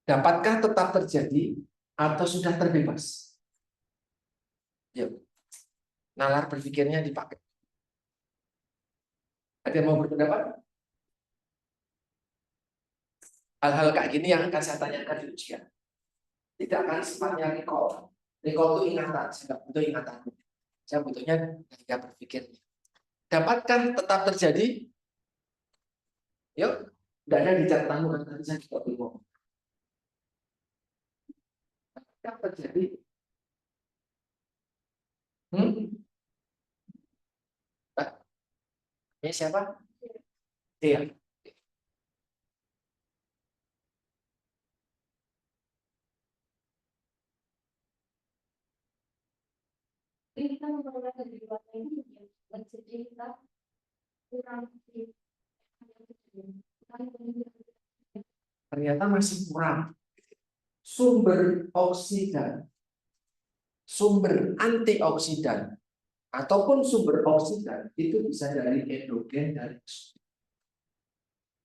Speaker 2: Dapatkah tetap terjadi atau sudah terbebas? Yuk, nalar berpikirnya dipakai. Ada yang mau berpendapat? Hal-hal kayak gini yang akan saya tanyakan di ujian. Tidak akan sifatnya recall. Recall itu ingatan, saya nggak butuh ingatan. Saya butuhnya gaya berpikir. Dapatkah tetap terjadi? Yuk, Tidak ada di catatanmu kan tadi saya juga belum ngomong. Apa terjadi? Ini siapa? Iya.
Speaker 3: Kita memperoleh kehidupan ini menjadi kita kurang
Speaker 2: Ternyata masih kurang sumber oksidan, sumber antioksidan ataupun sumber oksidan itu bisa dari endogen, dari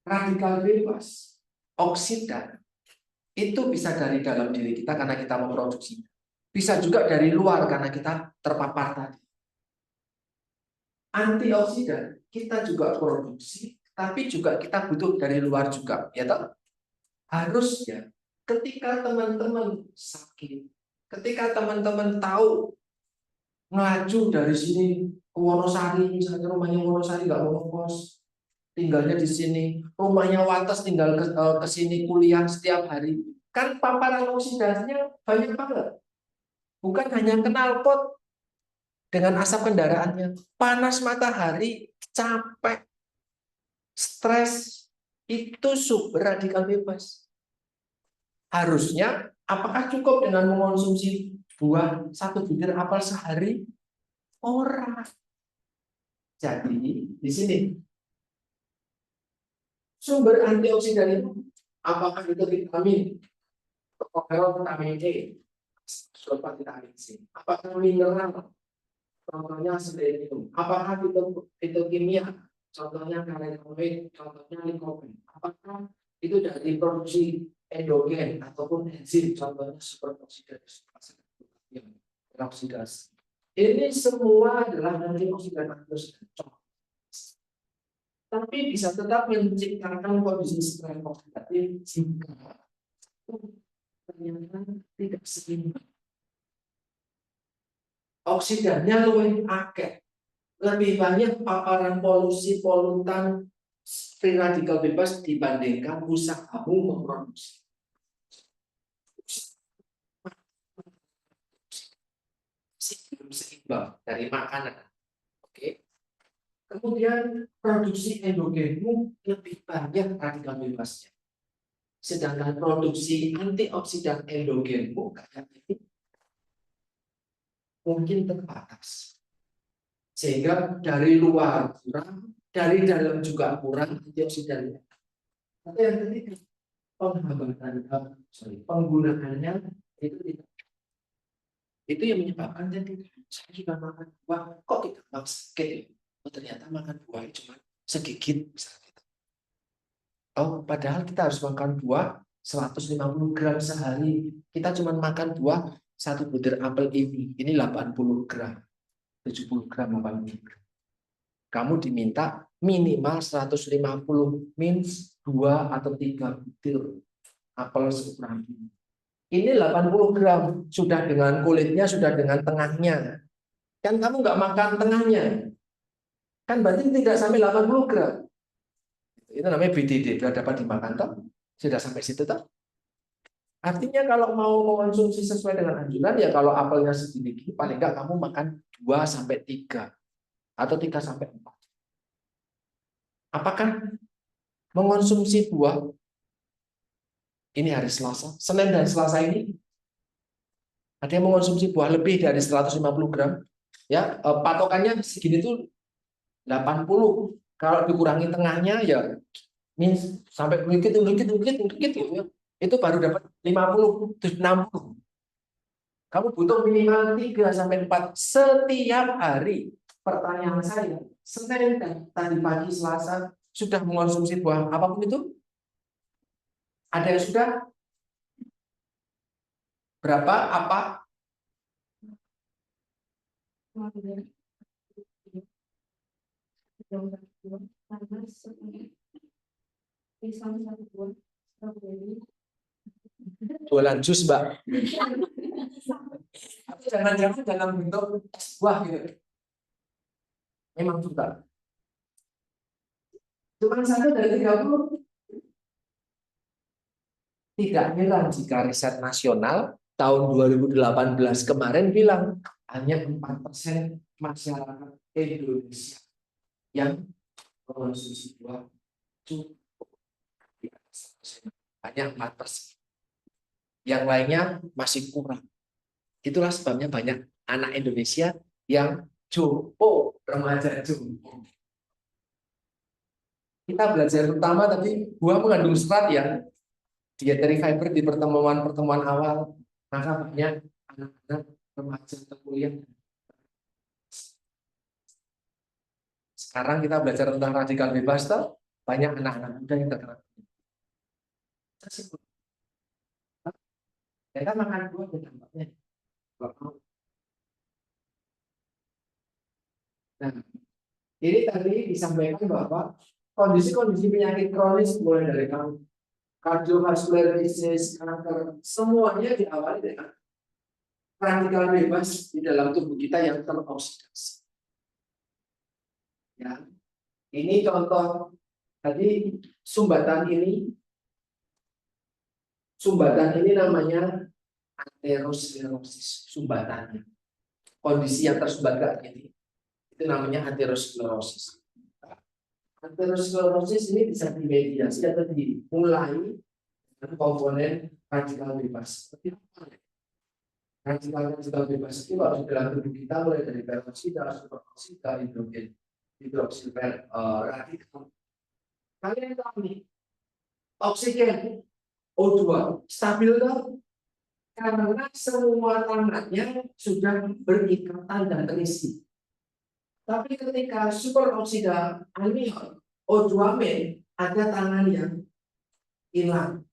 Speaker 2: radikal bebas. Oksidan itu bisa dari dalam diri kita karena kita memproduksinya. Bisa juga dari luar karena kita terpapar tadi. Antioksidan kita juga produksi, tapi juga kita butuh dari luar juga, ya toh? Harusnya ketika teman-teman sakit, ketika teman-teman tahu ngelaju dari sini ke Wonosari, misalnya rumahnya Wonosari nggak mau ngekos, tinggalnya di sini, rumahnya Wates tinggal ke sini kuliah setiap hari, kan paparan oksidasinya banyak banget. Bukan hanya knalpot dengan asap kendaraannya, panas matahari, capek, stres, itu sumber radikal bebas. Harusnya, apakah cukup dengan mengonsumsi buah 1 butir apel sehari? Orang. Jadi, di sini sumber antioksidan itu apakah itu vitamin, vitamin E, vitamin C, apakah mineral, contohnya selenium, apakah itu kimia, contohnya karotenoid, contohnya likopen, apakah itu dari produksi endogen ataupun enzim, contohnya superoksidasi, oksidasi. Ini semua adalah antioksidan. Tapi bisa tetap menciptakan kondisi stres oksidatif jika ternyata tidak seimbang. Oksidannya lebih akeh, lebih banyak paparan polusi polutan free radikal bebas dibandingkan usahamu memproduksi. Belum seimbang dari makanan. Oke. Kemudian produksi endogenmu lebih banyak radikal bebasnya. Sedangkan produksi antioksidan endogenmu kayak ini mungkin terbatas. Sehingga dari luar kurang, dari dalam juga kurang antioksidannya. Tapi yang ketiga, penggunaannya itu tidak. Itu yang menyebabkan tadi saya juga makan buah, kok kita sakit? Oh, ternyata makan buah cuma segigit misalnya. Oh, padahal kita harus makan buah 150 gram sehari. Kita cuma makan buah 1 butir apel ini 80 gram, 70 gram, 80 gram. Kamu diminta minimal 150, means 2 atau 3 butir apel seukuran ini. Ini 80 gram, sudah dengan kulitnya, sudah dengan tengahnya. Kan kamu nggak makan tengahnya. Kan berarti tidak sampai 80 gram. Itu namanya BDD, sudah dapat dimakan toh? Sudah sampai situ toh? Artinya kalau mau mengonsumsi sesuai dengan anjuran, ya kalau apelnya segini, paling nggak kamu makan 2 sampai 3 atau 3 sampai 4. Apakah mengonsumsi buah ini hari Selasa, Senin dan Selasa ini ada yang mengonsumsi buah lebih dari 150 gram? Ya, patokannya segini tuh 80. Kalau dikurangi tengahnya ya sampai sedikit gitu ya. Itu baru dapat 50, 60. Kamu butuh minimal 3 sampai 4 setiap hari. Pertanyaan saya, Senin dan tadi pagi Selasa sudah mengonsumsi buah apapun itu? Ada yang sudah? Berapa? Apa? Jualan jus, Mbak. Jangan-jangan dalam bentuk buah gitu. Memang juga. Cuma 1 dari 30. Tidak heran jika riset nasional tahun 2018 kemarin bilang hanya 4% masyarakat Indonesia yang konsumsi buah cukup di atas 1%. Hanya 4%. Yang lainnya masih kurang. Itulah sebabnya banyak anak Indonesia yang jompo, remaja jompo. Kita belajar pertama tadi buah mengandung serat ya, dietary fiber di pertemuan-pertemuan awal. Maka banyak anak-anak remaja atau kuliah. Sekarang kita belajar tentang radikal bebas, toh banyak anak-anak muda yang terkena. Mereka makan buah dan dampaknya. Nah, ini tadi disampaikan bahwa kondisi-kondisi penyakit kronis mulai dari kardiovaskular disease, kanker, semuanya diawali dengan radikal bebas di dalam tubuh kita yang teroksidasi. Ya, ini contoh tadi sumbatan ini namanya aterosklerosis sumbatannya. Kondisi yang tersumbat ini itu namanya aterosklerosis. Aterosklerosis ini bisa dimediasi atau dimulai dengan komponen radikal bebas. Seperti apa? Radikal bebas itu harus dalam tubuh kita mulai dari peroksida, superoksida, hidroksil radikal. Kalian tahu nih, oksigen O2 stabil kan? Karena semua tangannya sudah berikatan dan terisi. Tapi ketika superoksida anion O2-, ada tangan yang hilang.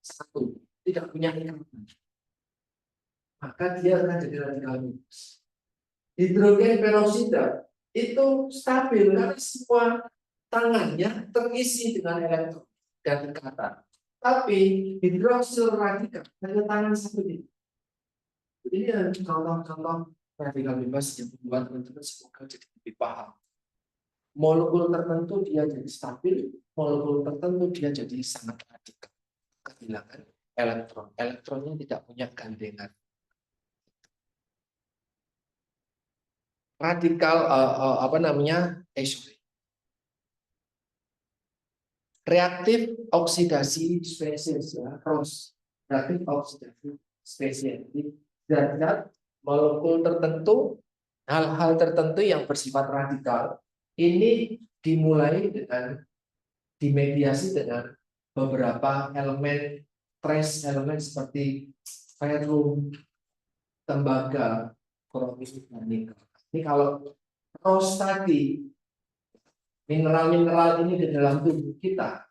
Speaker 2: Satu, tidak punya ikatan. Maka dia akan jadi radikal bebas. Hidrogen peroksida itu stabil karena semua tangannya terisi dengan elektron dan ikatan. Tapi hidroksil radikal hanya tangan satu ini. Ini contoh-contoh radikal bebas yang membuat teman-teman semoga jadi lebih paham. Molekul tertentu dia jadi stabil, molekul tertentu dia jadi sangat radikal. Kehilangan elektron. Elektronnya tidak punya gandengan. Radikal reaktif oksidasi spesies ya, reaktif oksidasi spesies. Zat-zat molekul tertentu, hal-hal tertentu yang bersifat radikal ini dimulai dengan dimediasi dengan beberapa elemen trace elemen seperti ferrum, tembaga, kromis, dan nikel. Ini kalau terus tadi mineral-mineral ini di dalam tubuh kita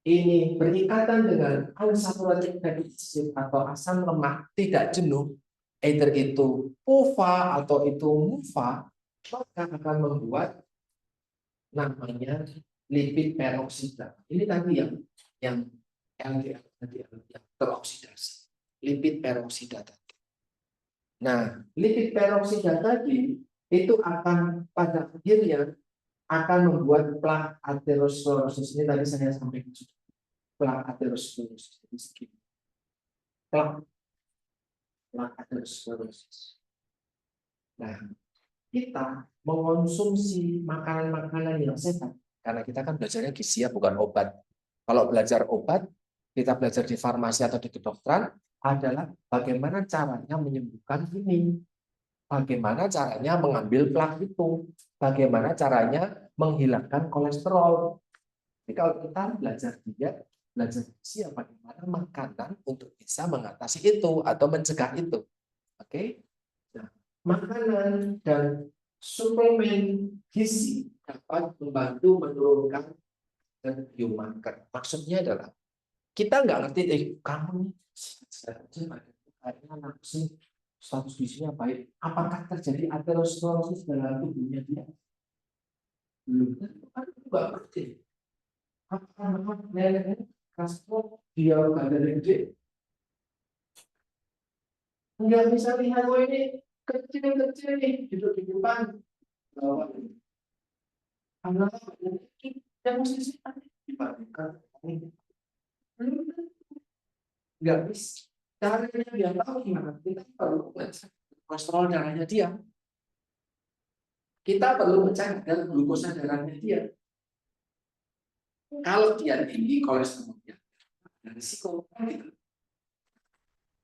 Speaker 2: ini berikatan dengan unsaturated fatty acid atau asam lemak tidak jenuh, either itu PUFA atau itu MUFA, maka akan membuat namanya lipid peroksida. Ini tadi yang LDL tadi yang teroksidasi, lipid peroksida tadi. Nah, lipid peroksida tadi itu akan pada akhirnya akan membuat plak aterosklerosis. Ini tadi saya sampaikan sudah. Plak aterosklerosis. Plak aterosklerosis. Nah, kita mengonsumsi makanan-makanan yang sehat karena kita kan belajarnya gizi ya, bukan obat. Kalau belajar obat, kita belajar di farmasi atau di kedokteran adalah bagaimana caranya menyembuhkan ini. Bagaimana caranya mengambil plak itu. Bagaimana caranya menghilangkan kolesterol. Jadi kalau kita belajar diet, belajar gizi bagaimana makanan untuk bisa mengatasi itu atau mencegah itu. Oke? Nah, makanan dan suplemen gizi dapat membantu menurunkan biomarker. Maksudnya adalah kita nggak ngerti, kamu kayaknya nafsu status gizinya baik. Apakah terjadi aterosklerosis dalam tubuhnya dia? Belum. Kan nggak ngerti. Apakah neneknya kasih dia badan gede? Nggak bisa lihat, oh ini kecil-kecil nih duduk di depan. Karena yang posisi dibandingkan Nggak bisa. Caranya dia tahu gimana? Kita perlu ngecek kolesterol darahnya dia. Kita perlu ngecek kadar glukosa darahnya dia. Kalau dia tinggi kolesterolnya, ada risiko gitu.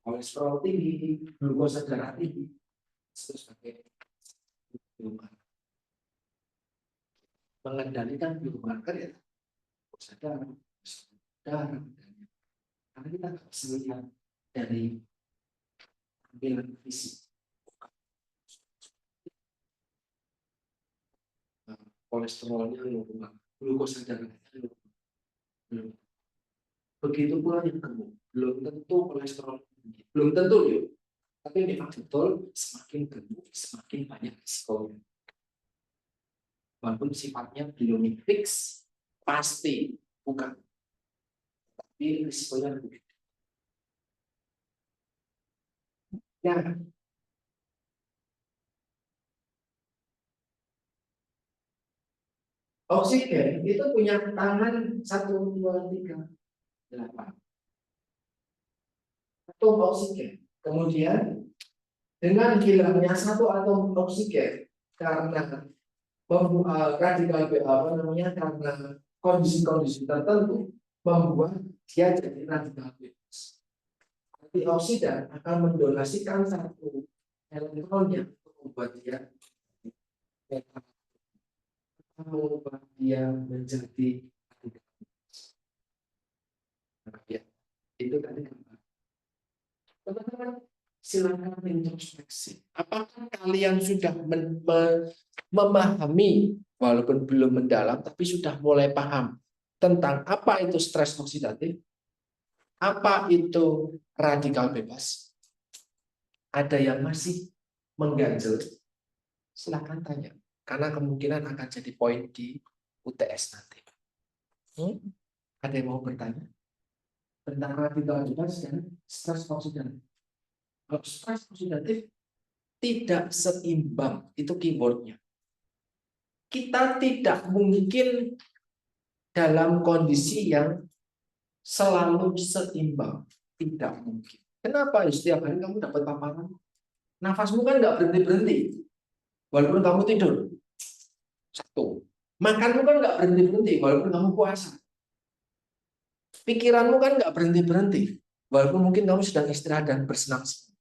Speaker 2: Kolesterol tinggi, glukosa darah tinggi, sebagai mengendalikan biomarker ya, glukosa darah, karena kita nggak bisa lihat dari tampilan fisik. Kolesterolnya normal, glukosa darahnya normal. Begitu pula yang gemuk, belum tentu kolesterol tinggi, belum tentu yuk. Tapi memang betul semakin gemuk semakin banyak risikonya. Walaupun sifatnya belum fix, pasti bukan. Tapi risikonya lebih gede. Ya, oksigen itu punya tangan 1, 2, 3, 8. Atom oksigen. Kemudian dengan hilangnya satu atom oksigen karena radikal apa namanya karena kondisi-kondisi tertentu membuat dia jadi radikal bebas. Antioksidan akan mendonasikan satu elektronnya untuk membuat dia menjadi radikal bebas. Ya, itu tadi gambar. Teman-teman, silakan introspeksi. Apakah kalian sudah memahami, walaupun belum mendalam, tapi sudah mulai paham tentang apa itu stres oksidatif, apa itu radikal bebas? Ada yang masih mengganjel? Silakan tanya, karena kemungkinan akan jadi poin di UTS nanti. Ada yang mau bertanya tentang radikal bebas dan stres oksidatif? Kalau stres oksidatif tidak seimbang, itu keywordnya. Kita tidak mungkin dalam kondisi yang selalu seimbang, tidak mungkin. Kenapa? Setiap hari kamu dapat paparan, nafasmu kan nggak berhenti-berhenti, walaupun kamu tidur. Satu, makanmu kan nggak berhenti-berhenti, walaupun kamu puasa. Pikiranmu kan nggak berhenti-berhenti, walaupun mungkin kamu sedang istirahat dan bersenang-senang.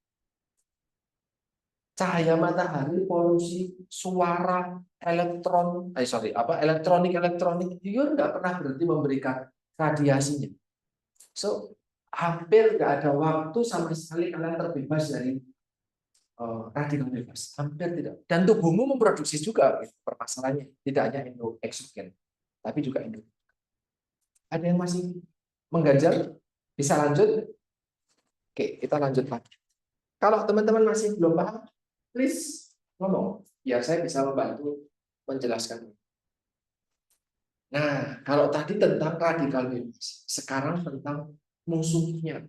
Speaker 2: Cahaya matahari, polusi, suara, elektronik itu nggak pernah berhenti memberikan radiasinya. So, hampir nggak ada waktu sama sekali kalian terbebas dari radikal bebas. Hampir tidak. Dan tubuhmu memproduksi juga, gitu, permasalahannya. Tidak hanya eksogen, tapi juga endogen. Ada yang masih mengganjal? Bisa lanjut? Oke, kita lanjut lagi. Kalau teman-teman masih belum paham, please ngomong, biar saya bisa membantu menjelaskan. Nah, kalau tadi tentang radikal bebas, sekarang tentang musuhnya,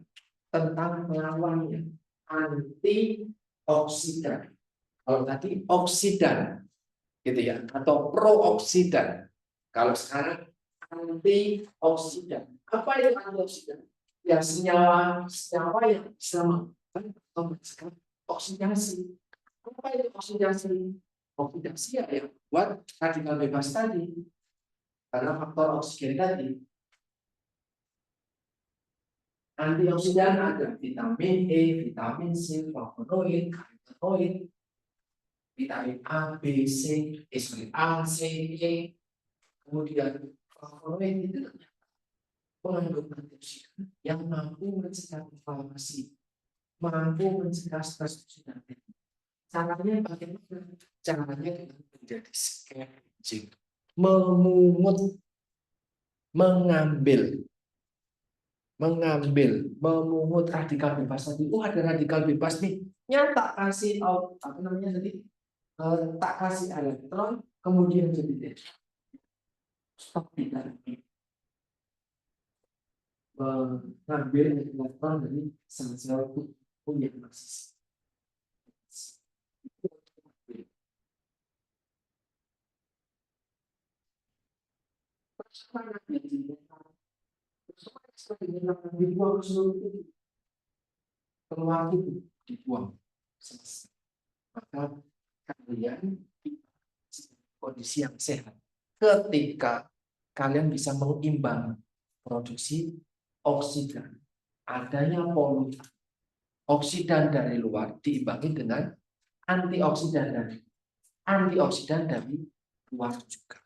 Speaker 2: tentang melawannya, antioksidan. Kalau tadi oksidan, gitu ya, atau prooksidan. Kalau sekarang antioksidan. Apa itu antioksidan? Ya senyawa yang sama oksidasi. Apa itu oksidasi? Oksidasi ya yang buat radikal bebas tadi. Karena faktor oksigen tadi. Antioksidan ada vitamin E, vitamin C, flavonoid, karotenoid, vitamin A, B, C, A, C, E. Kemudian flavonoid itu mengandung antioksidan yang mampu mencegah inflamasi, mampu mencegah stres oksidatif. Caranya bagaimana? Caranya dengan menjadi scavenging, memungut, memungut radikal bebas tadi. Oh, ada radikal bebas nih. Nyata kasih apa namanya tadi? Tak kasih elektron, kemudian jadi stop tidak mengambil elektron dari sel-sel tubuh yang masih dibuang ke seluruh tubuh. keluar itu dibuang. Selesai. Maka kalian kondisi yang sehat. Ketika kalian bisa mengimbangi produksi oksidan, adanya polutan, oksidan dari luar diimbangi dengan antioksidan dari luar juga.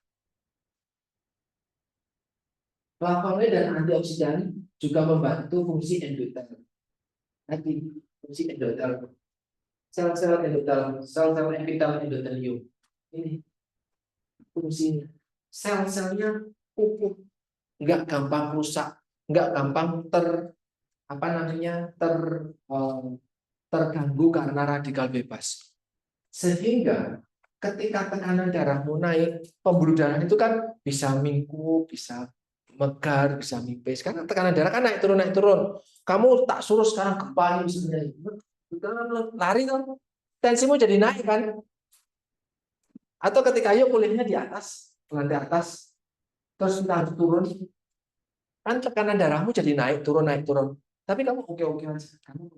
Speaker 2: Flavonoid dan antioksidan juga membantu fungsi endotel. Tadi fungsi endotel, sel-sel endotel, sel-sel epitel endotelium. Ini fungsinya. Sel-selnya kukuh, nggak gampang rusak, nggak gampang terganggu karena radikal bebas. Sehingga ketika tekanan darahmu naik, pembuluh darah itu kan bisa minggu, bisa megar, bisa mipis. Karena tekanan darah kan naik turun. Kamu tak suruh sekarang gempa sebenarnya. Lari kan, tensimu jadi naik kan. Atau ketika ayo kuliahnya di atas, lantai atas, terus kita harus turun, kan tekanan darahmu jadi naik turun. Tapi kamu oke aja, kamu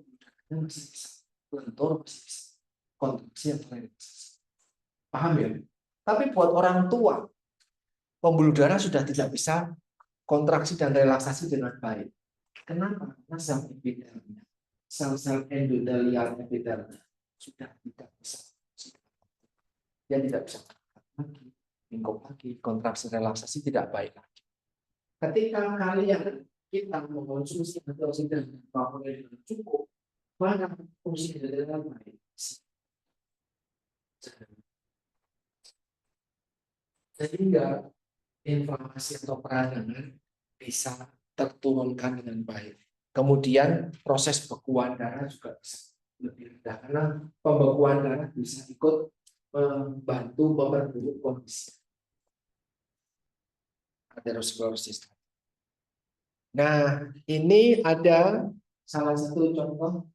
Speaker 2: masih bisa lentur, masih bisa kontraksi atau relaksasi. Paham ya? Tapi buat orang tua, pembuluh darah sudah tidak bisa kontraksi dan relaksasi dengan baik. Kenapa? Karena sel epitelnya, sel-sel endotelial epitelnya sudah tidak bisa. Dia tidak bisa lagi, lingkup lagi, kontraksi relaksasi tidak baik lagi. Ketika kita mengkonsumsi antioksidan dan flavonoid yang cukup, maka fungsi endotelial baik. Sehingga inflamasi atau peradangan bisa terturunkan dengan baik. Kemudian proses bekuan darah juga bisa lebih rendah karena pembekuan darah bisa ikut membantu memperburuk kondisi aterosklerosis. Nah, ini ada salah satu contoh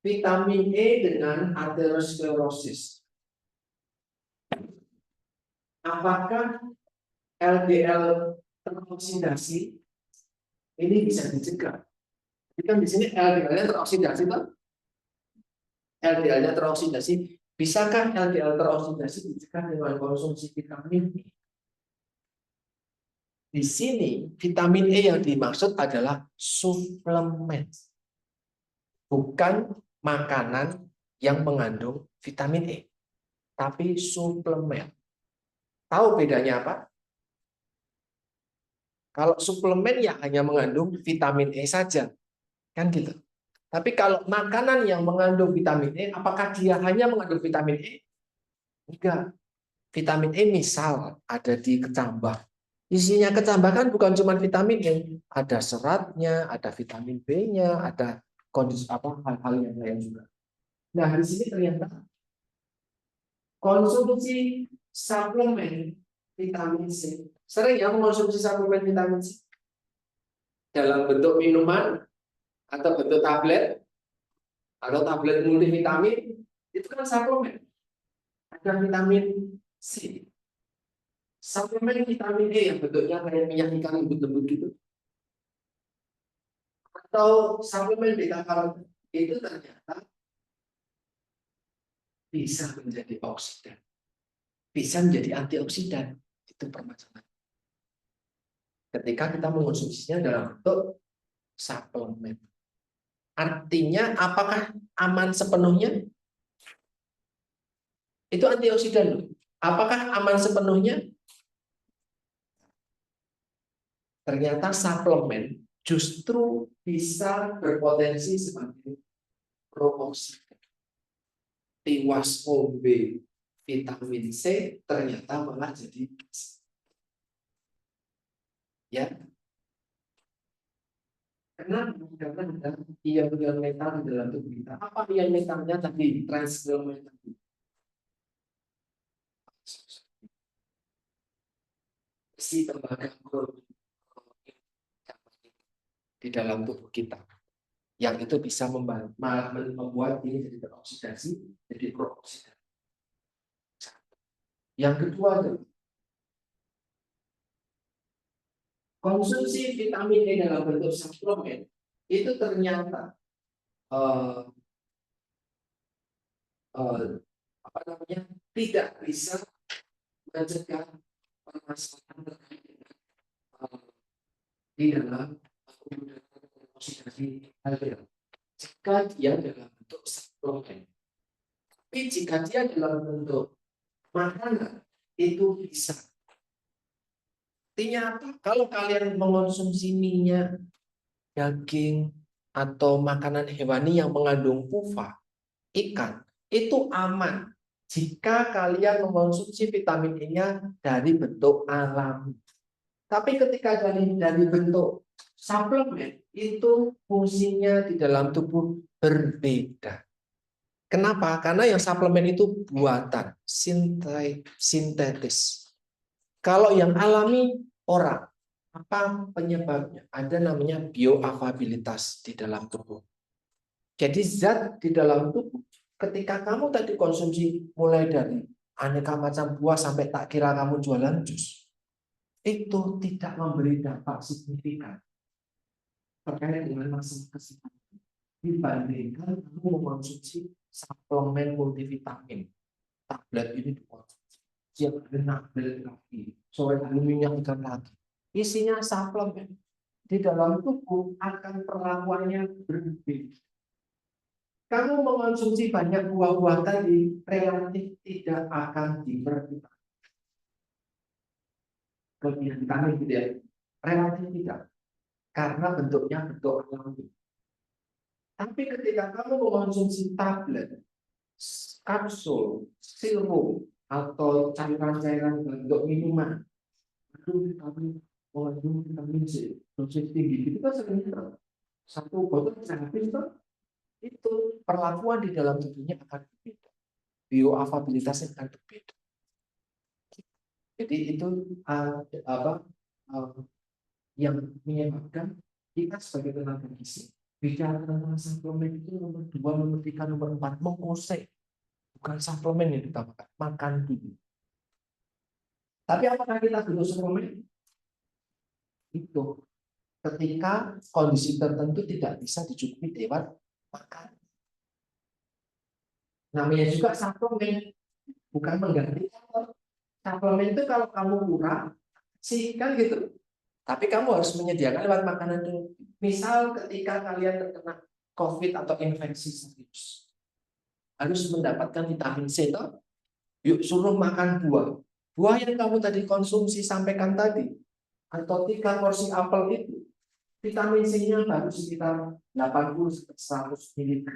Speaker 2: vitamin E dengan aterosklerosis. Apakah LDL teroksidasi ini bisa dicegah? Jadi kan di sini LDL-nya teroksidasi, kan? LDL-nya teroksidasi. Bisakah LDL teroksidasi dicegah dengan konsumsi vitamin E? Di sini vitamin E yang dimaksud adalah suplemen, bukan makanan yang mengandung vitamin E, tapi suplemen. Tahu bedanya apa? Kalau suplemen ya hanya mengandung vitamin E saja, kan gitu. Tapi kalau makanan yang mengandung vitamin E, apakah dia hanya mengandung vitamin E? Enggak. Vitamin E misal ada di kecambah. Isinya kecambah kan bukan cuma vitamin E, ada seratnya, ada vitamin B-nya, ada kondisi hal-hal yang lain juga. Nah, di sini ternyata konsumsi suplemen vitamin C. Sering ya mengonsumsi suplemen vitamin C dalam bentuk minuman atau bentuk tablet atau tablet multivitamin, itu kan suplemen. Ada vitamin C. Suplemen vitamin E yang bentuknya kayak minyak ikan lembut-lembut gitu. Atau suplemen beta karotin itu ternyata bisa menjadi oksidan. Bisa menjadi antioksidan. Itu permasalahan. Ketika kita mengonsumsinya dalam bentuk suplemen. Artinya apakah aman sepenuhnya? Itu antioksidan loh. Apakah aman sepenuhnya? Ternyata suplemen justru bisa berpotensi sebagai prooksidan. Tiwas ombe vitamin C ternyata malah jadi ya. Karena ada ion-ion metal di dalam tubuh kita. Apa ion metalnya tadi? Transglomerat. Si tembaga di dalam tubuh kita, yang itu bisa membuat ini jadi teroksidasi, jadi prooksidan. Yang kedua, konsumsi vitamin E dalam bentuk suplemen itu ternyata eh, eh, apa namanya, tidak bisa mencegah permasalahan terkait dengan, di dalam osidasi halilintar jika dia dalam bentuk suplemen. Tapi jika dia dalam bentuk makanan itu bisa. Artinya apa? Kalau kalian mengonsumsi minyak, daging, atau makanan hewani yang mengandung PUFA, ikan, itu aman jika kalian mengonsumsi vitamin E-nya dari bentuk alami. Tapi ketika dari bentuk suplemen, itu fungsinya di dalam tubuh berbeda. Kenapa? Karena yang suplemen itu buatan, sintetis. Kalau yang alami orang, apa penyebabnya? Ada namanya bioavailabilitas di dalam tubuh. Jadi zat di dalam tubuh, ketika kamu tadi konsumsi mulai dari aneka macam buah sampai tak kira kamu jualan jus, itu tidak memberi dampak signifikan terkait dengan masalah kesehatan dibandingkan kamu mengonsumsi suplemen multivitamin. Tablet ini dikonsumsi, siang hari tablet lagi, sore hari minyak ikan lagi. Isinya suplemen. Di dalam tubuh akan perlakuannya berbeda. Kamu mengonsumsi banyak buah-buah tadi relatif tidak akan diberi kelebihan vitamin gitu ya. Relatif tidak. Karena bentuknya bentuk alami. Tapi ketika kamu mengonsumsi tablet, kapsul, sirup, atau cairan-cairan bentuk minuman, mengandung vitamin C, dosis tinggi, itu kan sebenarnya satu botol habis, itu perlakuan di dalam tubuhnya akan berbeda, bioavailabilitasnya akan berbeda. Jadi itu yang menyebabkan kita sebagai tenaga gizi bicara tentang suplemen itu nomor 2, nomor 3, nomor 4 menguasai, bukan suplemen yang ditambahkan, makan dulu. Tapi apakah kita butuh suplemen? Itu ketika kondisi tertentu tidak bisa dicukupi lewat makan. Namanya juga suplemen, bukan mengganti. Suplemen itu kalau kamu kurang, sih kan gitu. Tapi kamu harus menyediakan lewat makanan dulu. Misal ketika kalian terkena COVID atau infeksi serius, harus mendapatkan vitamin C, toh? Yuk suruh makan buah. Buah yang kamu tadi konsumsi sampaikan tadi, atau 3 porsi apel itu, vitamin C-nya baru sekitar 80-100 mg.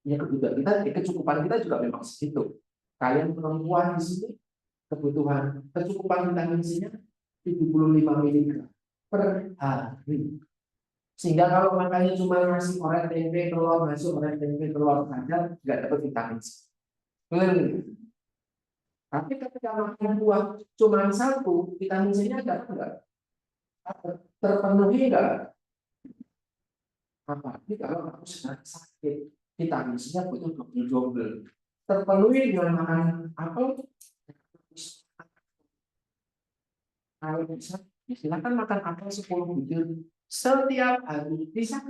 Speaker 2: Ya kebutuhan kita, kecukupan kita juga memang segitu. Kalian perempuan di sini kebutuhan kecukupan vitamin C-nya 75 mg per hari. Sehingga kalau makannya cuma nasi orek tempe telur, nasi orek tempe telur saja, nggak dapat vitamin C. Tapi ketika makan buah cuma 1, vitamin C-nya ada enggak? Terpenuhi enggak? Apalagi kalau kamu sedang sakit, vitamin C-nya butuh double. Terpenuhi dengan makan apel. Kalau bisa, silakan makan apel 10 butir setiap hari. Bisa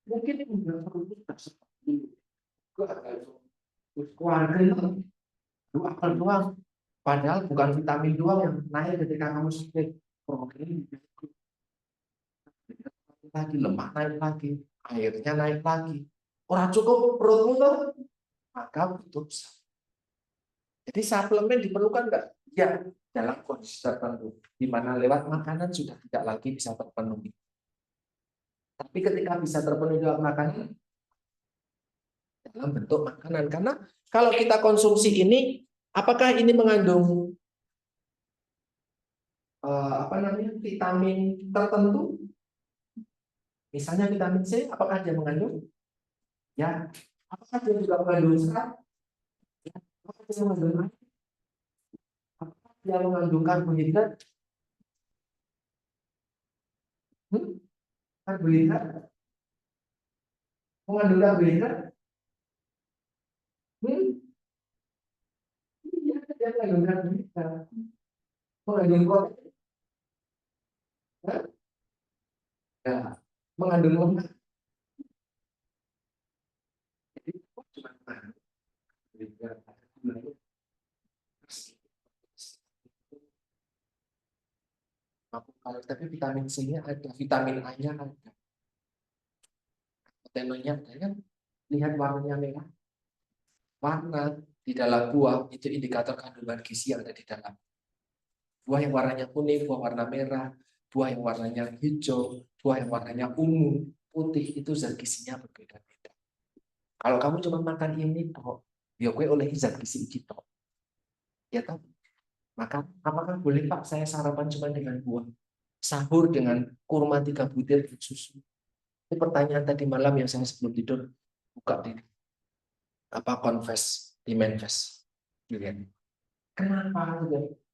Speaker 2: mungkin enggak perlu seperti keluarga itu apel doang. Padahal bukan vitamin doang yang naik ketika kamu sakit. Protein lagi, lemak naik lagi, airnya naik lagi. Orang cukup perutmu tuh, maka butuh. Jadi suplemen diperlukan enggak? Ya, dalam kondisi tertentu, di mana lewat makanan sudah tidak lagi bisa terpenuhi. Tapi ketika bisa terpenuhi lewat makanan, dalam bentuk makanan, karena kalau kita konsumsi ini, apakah ini mengandung vitamin tertentu? Misalnya vitamin C, apakah dia mengandung? Ya. Apakah dia juga mengandung serat? Ya. Apakah dia mengandung air? Apakah dia mengandung karbohidrat? Karbohidrat? Mengandung karbohidrat? Iya, dia mengandung karbohidrat. Mengandung protein? Ya. Mengandung lemak? 50 kalori, tapi vitamin C-nya ada, vitamin A-nya ada, potenoidnya ada kan? Lihat warnanya merah. Warna di dalam buah itu indikator kandungan gizi yang ada di dalam. Buah yang warnanya kuning, buah warna merah, buah yang warnanya hijau, buah yang warnanya ungu, putih, itu zat gizinya berbeda-beda. Kalau kamu cuma makan ini toh, ya gue oleh zat gizi iki toh. Ya toh? Maka apakah boleh Pak saya sarapan cuma dengan buah? Sahur dengan kurma 3 butir susu? Ini pertanyaan tadi malam yang saya sebelum tidur buka di di Manifest. Kenapa?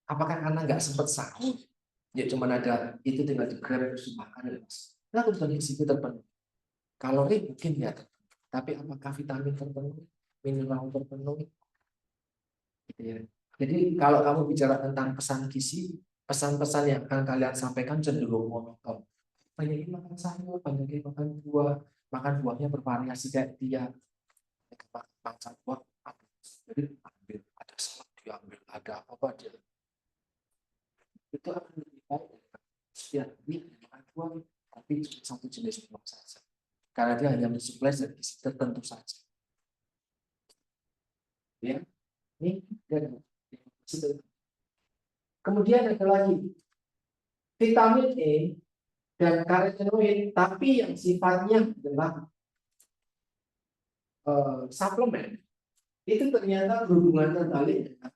Speaker 2: Apakah karena nggak sempat sahur? Ya cuma ada itu tinggal di grab terus makan. Nah, kebutuhan gizi itu terpenuhi. Kalori mungkin ya terpenuhi. Tapi apakah vitamin terpenuhi? Mineral terpenuhi? Gitu ya. Jadi kalau kamu bicara tentang pesan gizi, pesan-pesan yang akan kalian sampaikan cenderung monoton. Banyakin makan sayur, banyakin makan buah, makan buahnya bervariasi kayak dia. Makan buah, jadi ambil, ada salad diambil, ada apa dia. Itu akan lebih baik daripada setiap ini makan buah, tapi cuma satu jenis buah saja. Karena dia hanya mensuplai zat gizi tertentu saja. Ya, ini dan kemudian ada lagi vitamin E dan karotenoid, tapi yang sifatnya adalah suplemen, itu ternyata berhubungan terbalik dengan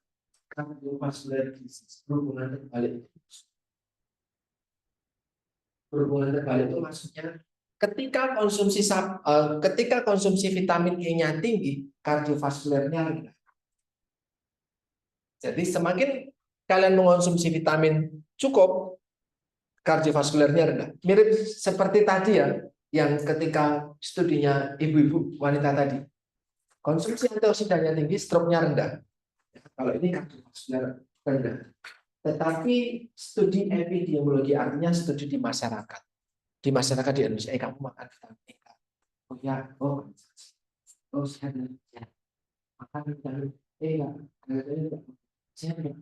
Speaker 2: kardiovaskular disease. Berhubungan terbalik itu maksudnya ketika konsumsi vitamin E-nya tinggi, kardiovaskulernya rendah. Jadi semakin kalian mengonsumsi vitamin cukup, kardiovaskulernya rendah. Mirip seperti tadi ya, yang ketika studinya ibu-ibu wanita tadi. Konsumsi antioksidannya tinggi, stroke-nya rendah. Kalau ini kardiovaskuler rendah. Tetapi studi epidemiologi artinya studi di masyarakat. Di masyarakat di Indonesia, kamu makan vitamin E. Oh ya, saya ya. Makan vitamin E ya. Saya tidak.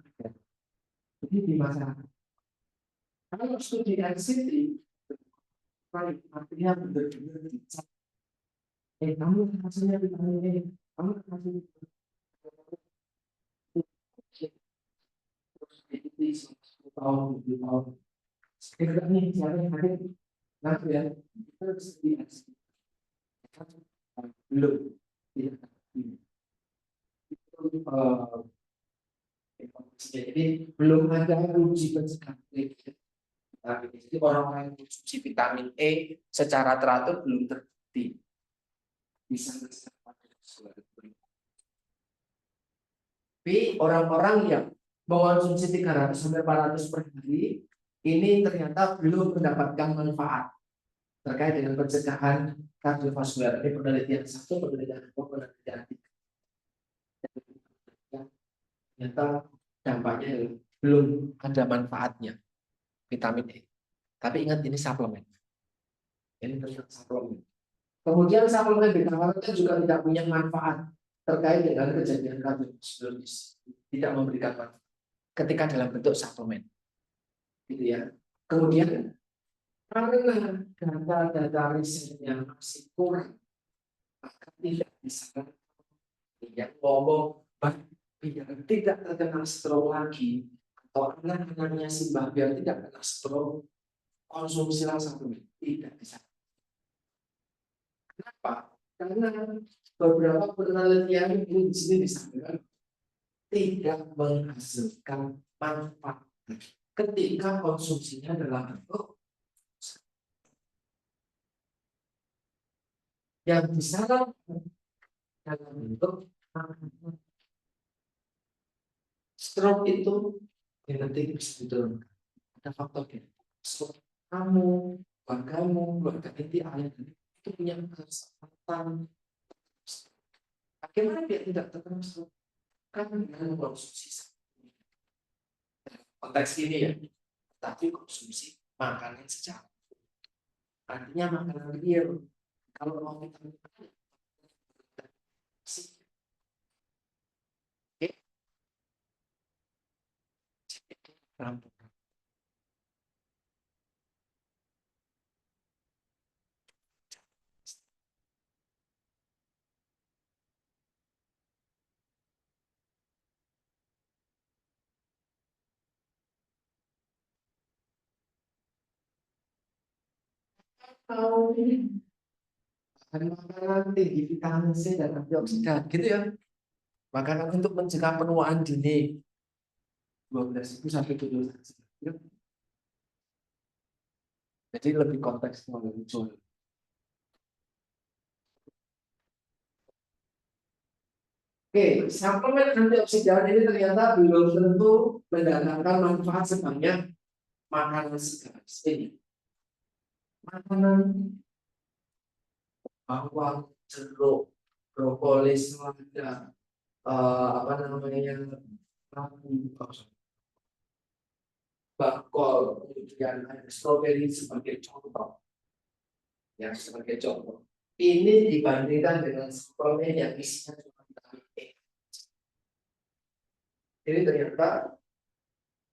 Speaker 2: Jadi di masyarakat. Kalau studi NCT, artinya benar-benar dicek. Kamu hasilnya vitamin E, kamu hasilnya terus 10 tahun, 20 tahun. Sekarang nih, siapa yang hadir? Nanti ya, itu studi NCT. Belum. Tidak. Itu jadi belum ada uji pencegahan. Jadi orang-orang yang konsumsi vitamin E secara teratur belum terbukti bisa tapi orang-orang yang mengonsumsi 300 sampai 400 per hari ini ternyata belum mendapatkan manfaat terkait dengan pencegahan kardiovaskular. Ini penelitian satu, penelitian dua, penelitian tiga. Ternyata dampaknya belum ada manfaatnya vitamin E. Tapi ingat ini suplemen. Ini tentang suplemen. Kemudian suplemen beta-karoten juga tidak punya manfaat terkait dengan kejadian kardiovaskular, tidak memberikan manfaat ketika dalam bentuk suplemen, gitu ya. Kemudian karena data risetnya masih kurang, maka tidak bisa yang ngomong biar tidak terkena stroke lagi atau anak-anaknya simbah biar tidak kena stroke, konsumsilah suplemen, tidak bisa. Kenapa? Karena beberapa penelitian ini di sini disampaikan tidak menghasilkan manfaat ketika konsumsinya dalam bentuk yang disarankan dalam bentuk makanan. Stroke itu genetik bisa diturunkan. Ada faktor genetik. Kamu, keluarga inti ayah itu punya kesempatan. Bagaimana dia tidak terkena stroke? Kan dengan konsumsi konteks ini ya, tapi konsumsi makanan secara artinya makanan real. Kalau mau vitamin oke, Tahu ini makanan tinggi vitamin C dan antioksidan, gitu ya. Makanan untuk mencegah penuaan dini 12.000 sampai 17.000. Jadi lebih kontekstual muncul. Oke, suplemen antioksidan ini ternyata belum tentu mendatangkan manfaat sebanyak makanan segar. Ini makanan bawang, jeruk, brokoli, selada, apa namanya, bakol, kemudian ada stroberi sebagai contoh. Ya, sebagai contoh. Ini dibandingkan dengan suplemen yang isinya cuma vitamin E. Ini ternyata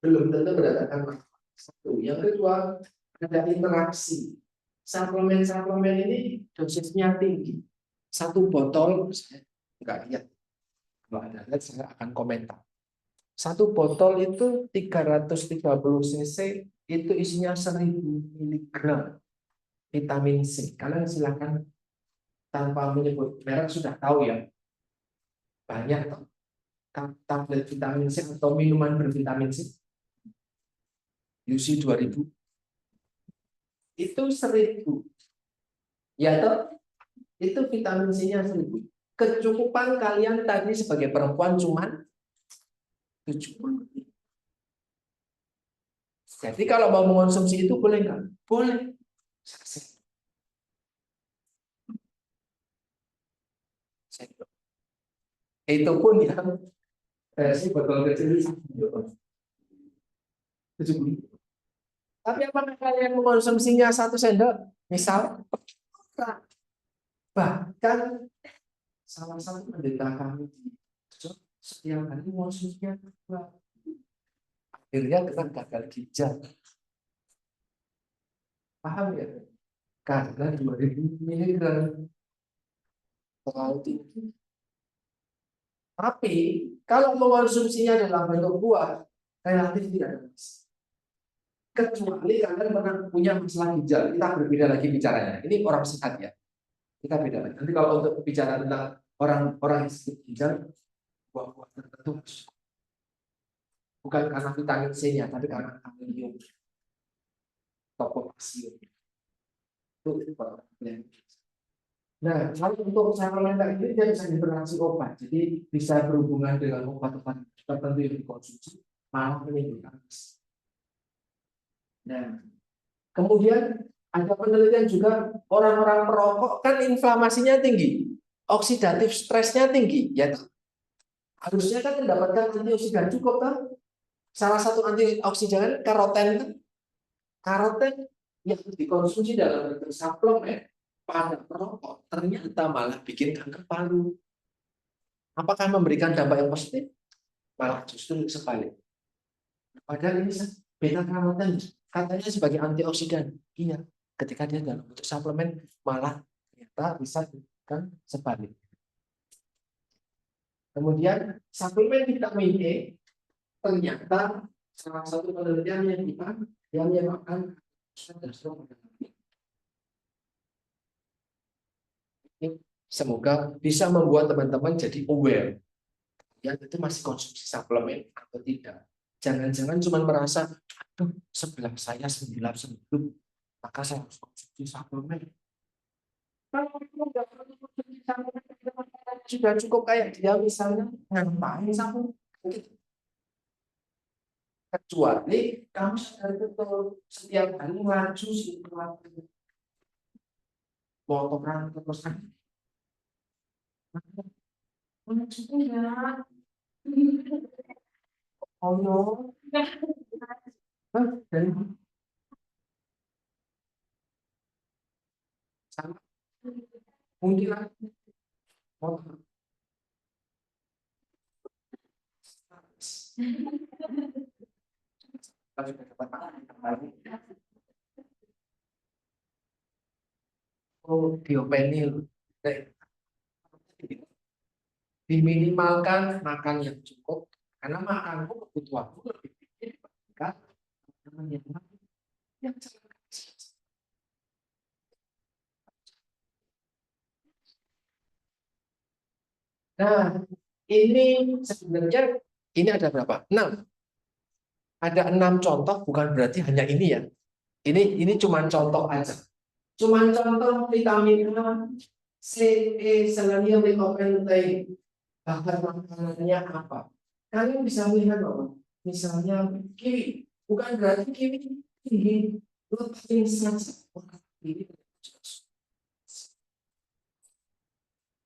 Speaker 2: belum tentu mendatangkan manfaat. Satu. Yang kedua, ada interaksi. Suplemen-suplemen ini dosisnya tinggi. Satu botol, saya nggak lihat. Kalau ada lihat, saya akan komentar. Satu botol itu 330 cc, itu isinya 1000 mg vitamin C. Kalian silakan tanpa menyebut merek sudah tahu ya. Banyak tablet vitamin C atau minuman bervitamin C. UC 2000 itu 1000. Ya toh? Itu vitamin C-nya 1000. Kecukupan kalian tadi sebagai perempuan cuma 70. Jadi kalau mau mengonsumsi itu boleh nggak? Boleh. Itu pun yang versi botol kecil 70. Tapi apakah kalian mengonsumsinya 1 sendok? Misal, bahkan salah satu pendeta kami di setiap hari mengonsumsinya 2. Akhirnya kita gagal ginjal. Paham ya? Karena 2000 mg terlalu tinggi. Tapi kalau mengonsumsinya dalam bentuk buah, relatif tidak ada masalah. Kecuali kalian pernah punya masalah ginjal, kita berbeda lagi bicaranya. Ini orang sehat ya, kita beda lagi. Nanti kalau untuk bicara tentang orang yang sakit ginjal, buah-buah tertentu bukan karena vitamin C-nya, tapi karena kalium, topopasium. Itu yang. Nah, kalau untuk suplemen ini dia bisa berinteraksi obat, jadi bisa berhubungan dengan obat-obat tertentu yang dikonsumsi, malah menimbulkan. Nah, kemudian ada penelitian juga orang-orang perokok kan inflamasinya tinggi, oksidatif stresnya tinggi, ya harusnya kan mendapatkan antioksidan cukup kan? Salah satu antioksidan karoten, karoten yang dikonsumsi dalam bentuk suplemen pada perokok ternyata malah bikin kanker paru. Apakah memberikan dampak yang positif? Malah justru sebalik. Padahal ini beta karoten katanya sebagai antioksidan. Iya, ketika dia dalam bentuk suplemen malah ternyata bisa kan sebalik. Kemudian suplemen vitamin E ternyata salah satu penelitian yang menyebabkan semoga bisa membuat teman-teman jadi aware yang itu masih konsumsi suplemen atau tidak. Jangan-jangan cuma merasa, aduh sebelah saya 9 sembuh, maka saya harus konsumsi suplemen. Sudah cukup kayak dia misalnya ngapain suplemen? Kecuali kamu sadar betul setiap hari maju situasi motoran terus kan enggak. Oh no. Dari sama mungkin motor. Oh, diopenil. Diminimalkan makan yang cukup karena makanku kebutuhanku lebih tinggi dibandingkan teman yang lain yang Nah, ini sebenarnya ini ada berapa? 6. Ada 6 contoh, bukan berarti hanya ini ya. Ini cuma contoh aja. Cuma contoh vitamin A, C, E, selenium, lycopene, lutein. Bahan makanannya apa? Kalian bisa melihat bahwa misalnya kiwi, bukan berarti kiwi tinggi protein saja. Ini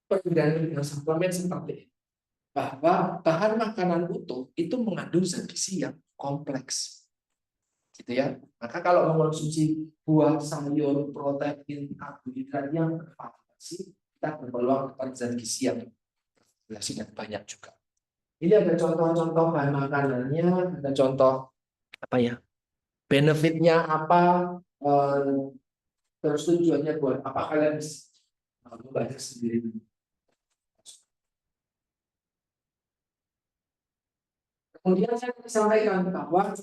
Speaker 2: perbedaan dengan suplemen seperti ini. Bahwa bahan makanan utuh itu mengandung zat gizi yang kompleks, gitu ya. Maka kalau mengonsumsi buah, sayur, protein, karbohidrat yang bervariasi, kita berpeluang dapat zat gizi yang bervariasi dan banyak juga. Ini ada contoh-contoh bahan makanannya, ada contoh apa ya, benefitnya apa, terus tujuannya buat apa, kalian bisa membaca sendiri. Kemudian saya sampaikan bahwa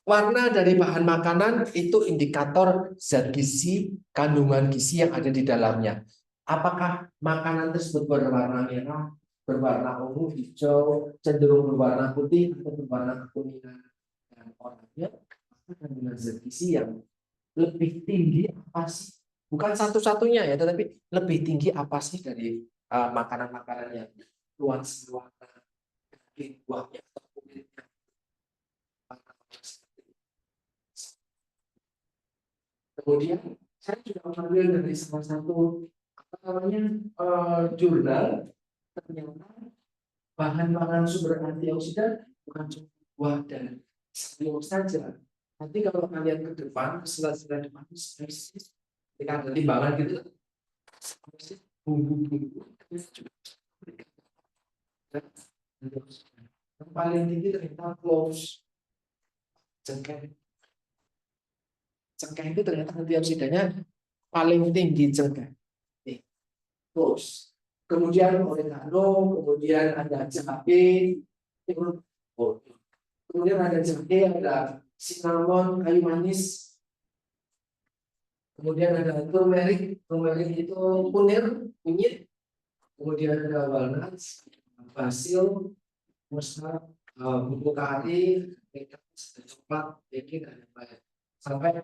Speaker 2: warna dari bahan makanan itu indikator zat gizi, kandungan gizi yang ada di dalamnya. Apakah makanan tersebut berwarna merah, berwarna ungu, hijau, cenderung berwarna putih, atau berwarna kekuningan? Dan orangnya, kandungan zat gizi yang lebih tinggi apa sih? Bukan satu-satunya ya, tetapi lebih tinggi apa sih dari makanan-makanan yang nuansa warna, daging, buahnya, atau kulitnya? Kemudian saya juga mengambil dari salah satu apa namanya jurnal, ternyata bahan pangan sumber antioksidan bukan cuma buah dan sayur saja. Nanti kalau kalian ke depan, ke sela-sela depan spesies, ketika ada timbangan gitu, spesies bumbu-bumbu juga yang paling tinggi ternyata cloves, cengkeh. Cengkeh itu ternyata antioksidannya paling tinggi cengkeh. Terus, kemudian oregano, kemudian ada jahe, kemudian ada jahe, ada cinnamon, kayu manis, kemudian ada turmeric, turmeric itu kunyit, kemudian ada walnuts, basil, muskat, bubuk kari, coklat, baking, dan lain-lain. Sampai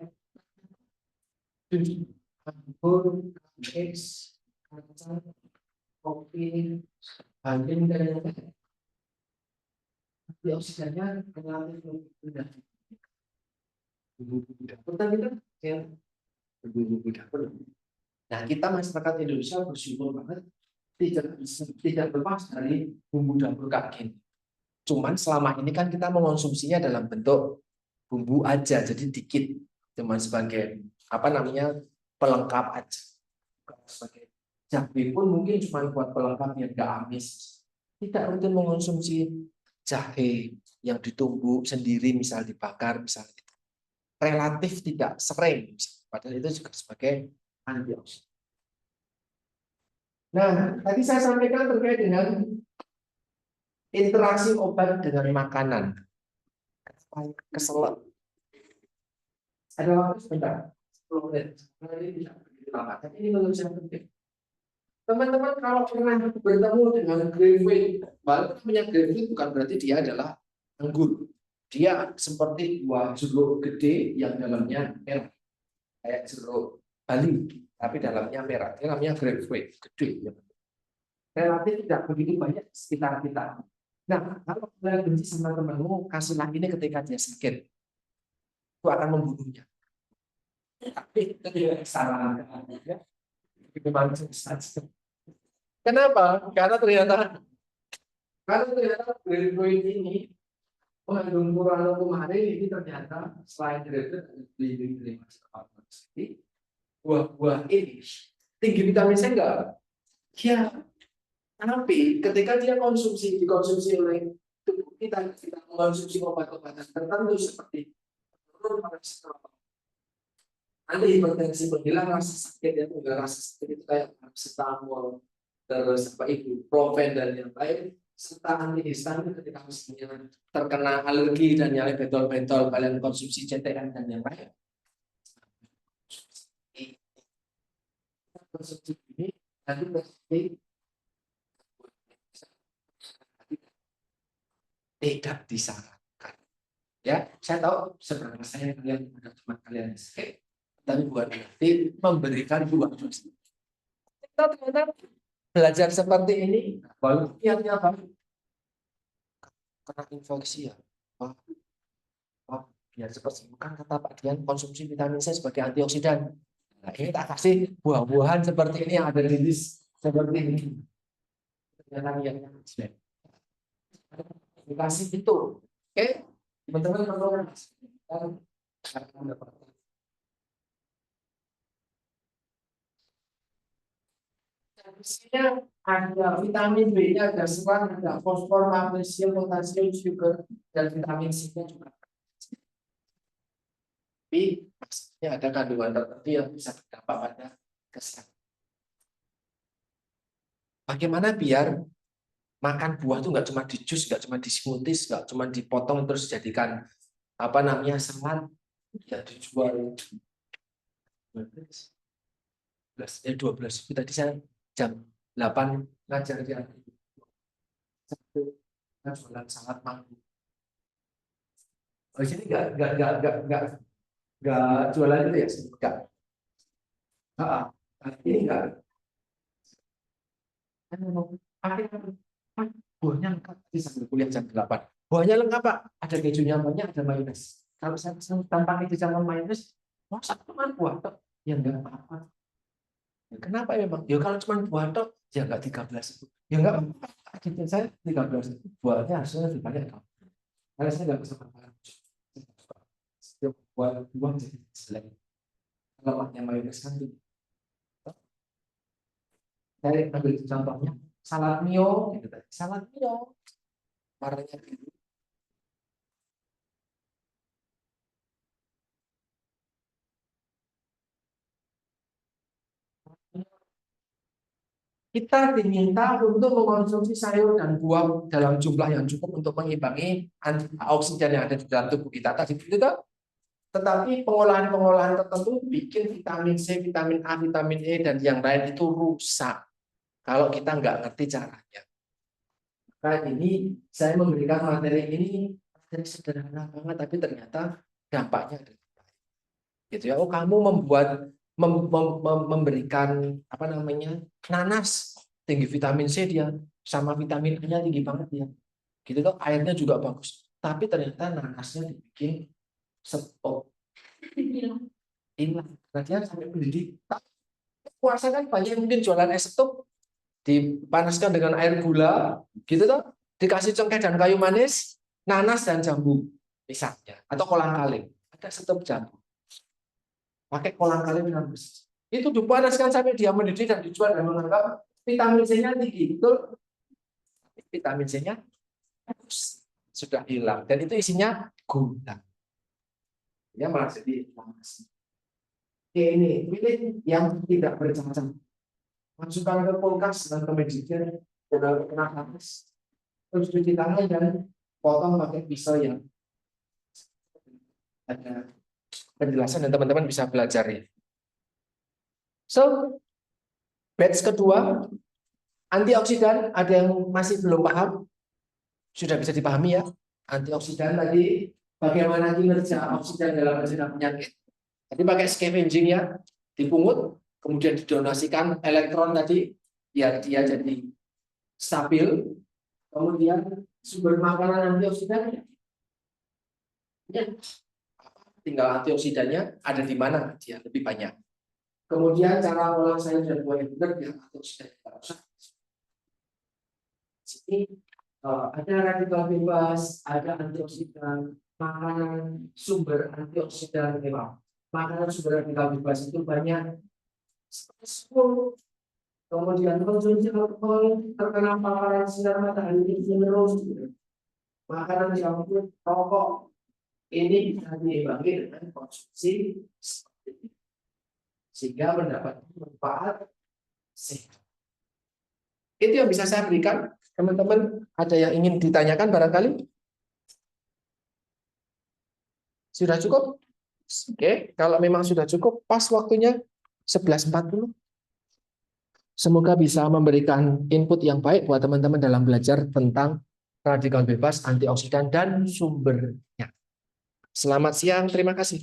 Speaker 2: anggur, es, kacang, kopi, banding, dan lain-lain. Antioksidannya relatif lebih rendah. Bumbu-bumbu dapur tadi kan ya, bumbu-bumbu dapur. Nah, kita masyarakat Indonesia bersyukur banget tidak lepas dari bumbu dapur kayak gini. Cuman selama ini kan kita mengonsumsinya dalam bentuk bumbu aja, jadi dikit, cuman sebagai apa namanya pelengkap aja. Sebagai jahe pun mungkin cuma buat pelengkap yang enggak amis. Tidak rutin mengonsumsi jahe yang ditumbuk sendiri, misal dibakar, misalnya relatif tidak sering, padahal itu juga sebagai antioksidan. Nah, tadi saya sampaikan terkait dengan interaksi obat dengan makanan. Keselak. Ada waktu sebentar, 10 menit. Ini tidak begitu lama, tapi ini menurut saya penting. Teman-teman kalau pernah bertemu dengan grapefruit, walaupun namanya grapefruit bukan berarti dia adalah anggur. Dia seperti buah jeruk gede yang dalamnya merah, kayak jeruk Bali, tapi dalamnya merah. Dia namanya grapefruit gede. Relatif tidak begitu banyak sekitar kita. Nah, kalau kalian benci sama temanmu, kasihlah ini ketika dia sakit, itu akan membunuhnya. Tapi itu tidak salah. Kenapa? Karena ternyata grapefruit ini mengandung kurang kemarin ini ternyata selain grapefruit buah-buah ini tinggi vitamin C enggak? Ya, tapi ketika dia dikonsumsi oleh tubuh kita mengonsumsi obat-obatan tertentu seperti ada hipertensi penghilang rasa sakit, ya rasa sakit itu kayak paracetamol, terus apa ibuprofen dan yang lain, serta antihistamin ketika misalnya terkena alergi dan yang lain, bentol-bentol kalian konsumsi CTN dan yang lain. Konsumsi ini nanti pasti tidak disarankan. Ya, saya tahu sebenarnya saya kalian udah cuma kalian skip, tapi bukan berarti memberikan buah jus. Kita ternyata belajar seperti ini, baru niatnya apa? Kena infeksi ya. Wah, biar cepat sembuh kan kata Pak Dian konsumsi vitamin C sebagai antioksidan. Nah, ini tak kasih buah-buahan seperti ini yang ada di list seperti ini. Ternyata niatnya dikasih itu. Oke, teman-teman perlu isinya ada vitamin B-nya, ada serat, ada fosfor, magnesium, potasium, sugar, dan vitamin C-nya juga. Tapi maksudnya ada kandungan tertentu yang bisa berdampak pada kesehatan. Bagaimana biar makan buah itu nggak cuma di jus, nggak cuma di smoothies, nggak cuma dipotong terus jadikan apa namanya salad, ya dijual 12 itu tadi saya jam 8 ngajar dia satu jualan salad mangga. Oh sini nggak jualan itu ya enggak. Ini enggak. Buahnya lengkap di sambil kuliah jam 8. Buahnya lengkap Pak, ada kejunya banyak, ada mayones. Kalau saya tanpa keju sama mayones, masa cuma buah tok? Ya enggak apa-apa. Ya, kenapa ya Bang? Ya kalau cuma buah tok, ya enggak 13 itu. Ya enggak apa-apa. Gitu saya 13 itu buahnya harusnya lebih banyak dong. Karena saya enggak bisa makan. Setiap buah jadi jelek. Lemaknya mayones kan gitu. Saya ambil contohnya salad mio, gitu. Salad mio warnanya biru. Kita diminta untuk mengkonsumsi sayur dan buah dalam jumlah yang cukup untuk mengimbangi antioksidan yang ada di dalam tubuh kita tadi itu. Tetapi pengolahan-pengolahan tertentu bikin vitamin C, vitamin A, vitamin E dan yang lain itu rusak kalau kita nggak ngerti caranya. Maka ini saya memberikan materi ini materi sederhana banget, tapi ternyata dampaknya ada. Gitu ya. Oh, kamu memberikan apa namanya nanas tinggi vitamin C dia sama vitamin A-nya tinggi banget dia. Gitu loh, airnya juga bagus. Tapi ternyata nanasnya dibikin stop. Hilang. Nah, dia sampai mendidih. Puasa kan banyak yang mungkin jualan es stop dipanaskan dengan air gula, gitu toh, dikasih cengkeh dan kayu manis, nanas dan jambu misalnya, atau kolang-kaling. Ada stop jambu. Pakai kolang-kaling dengan besi. Itu dipanaskan sampai dia mendidih dan dijual dan menganggap vitamin C-nya tinggi. Betul? Vitamin C-nya sudah hilang dan itu isinya gula. Ya malah jadi inflamasi. Oke, ini pilih yang tidak bercacah. Masukkan ke kulkas dan ke manajer dan kena panas. Terus cuci tangan dan potong pakai pisau yang ada penjelasan dan teman-teman bisa belajar ya. So, batch kedua, antioksidan, ada yang masih belum paham? Sudah bisa dipahami ya? Antioksidan tadi, bagaimana kinerja oksidan dalam mencegah penyakit. Jadi pakai scavenging ya, dipungut, kemudian didonasikan elektron tadi, biar dia jadi stabil. Kemudian sumber makanan antioksidan, ya, tinggal antioksidannya ada di mana dia lebih banyak. Kemudian cara olah sayur dan buah yang benar yang antioksidan tidak usah. Sini ada radikal bebas, ada antioksidan, makanan sumber antioksidan memang. Makanan sumber radikal bebas itu banyak. Kemudian konsumsi alkohol, terkena paparan sinar matahari terus. Makanan junk food, rokok, ini bisa diimbangi dengan konsumsi sehingga mendapat manfaat sehat. Itu yang bisa saya berikan. Teman-teman ada yang ingin ditanyakan barangkali? Sudah cukup? Oke, kalau memang sudah cukup, pas waktunya 11.40. Semoga bisa memberikan input yang baik buat teman-teman dalam belajar tentang radikal bebas, antioksidan, dan sumbernya. Selamat siang, terima kasih.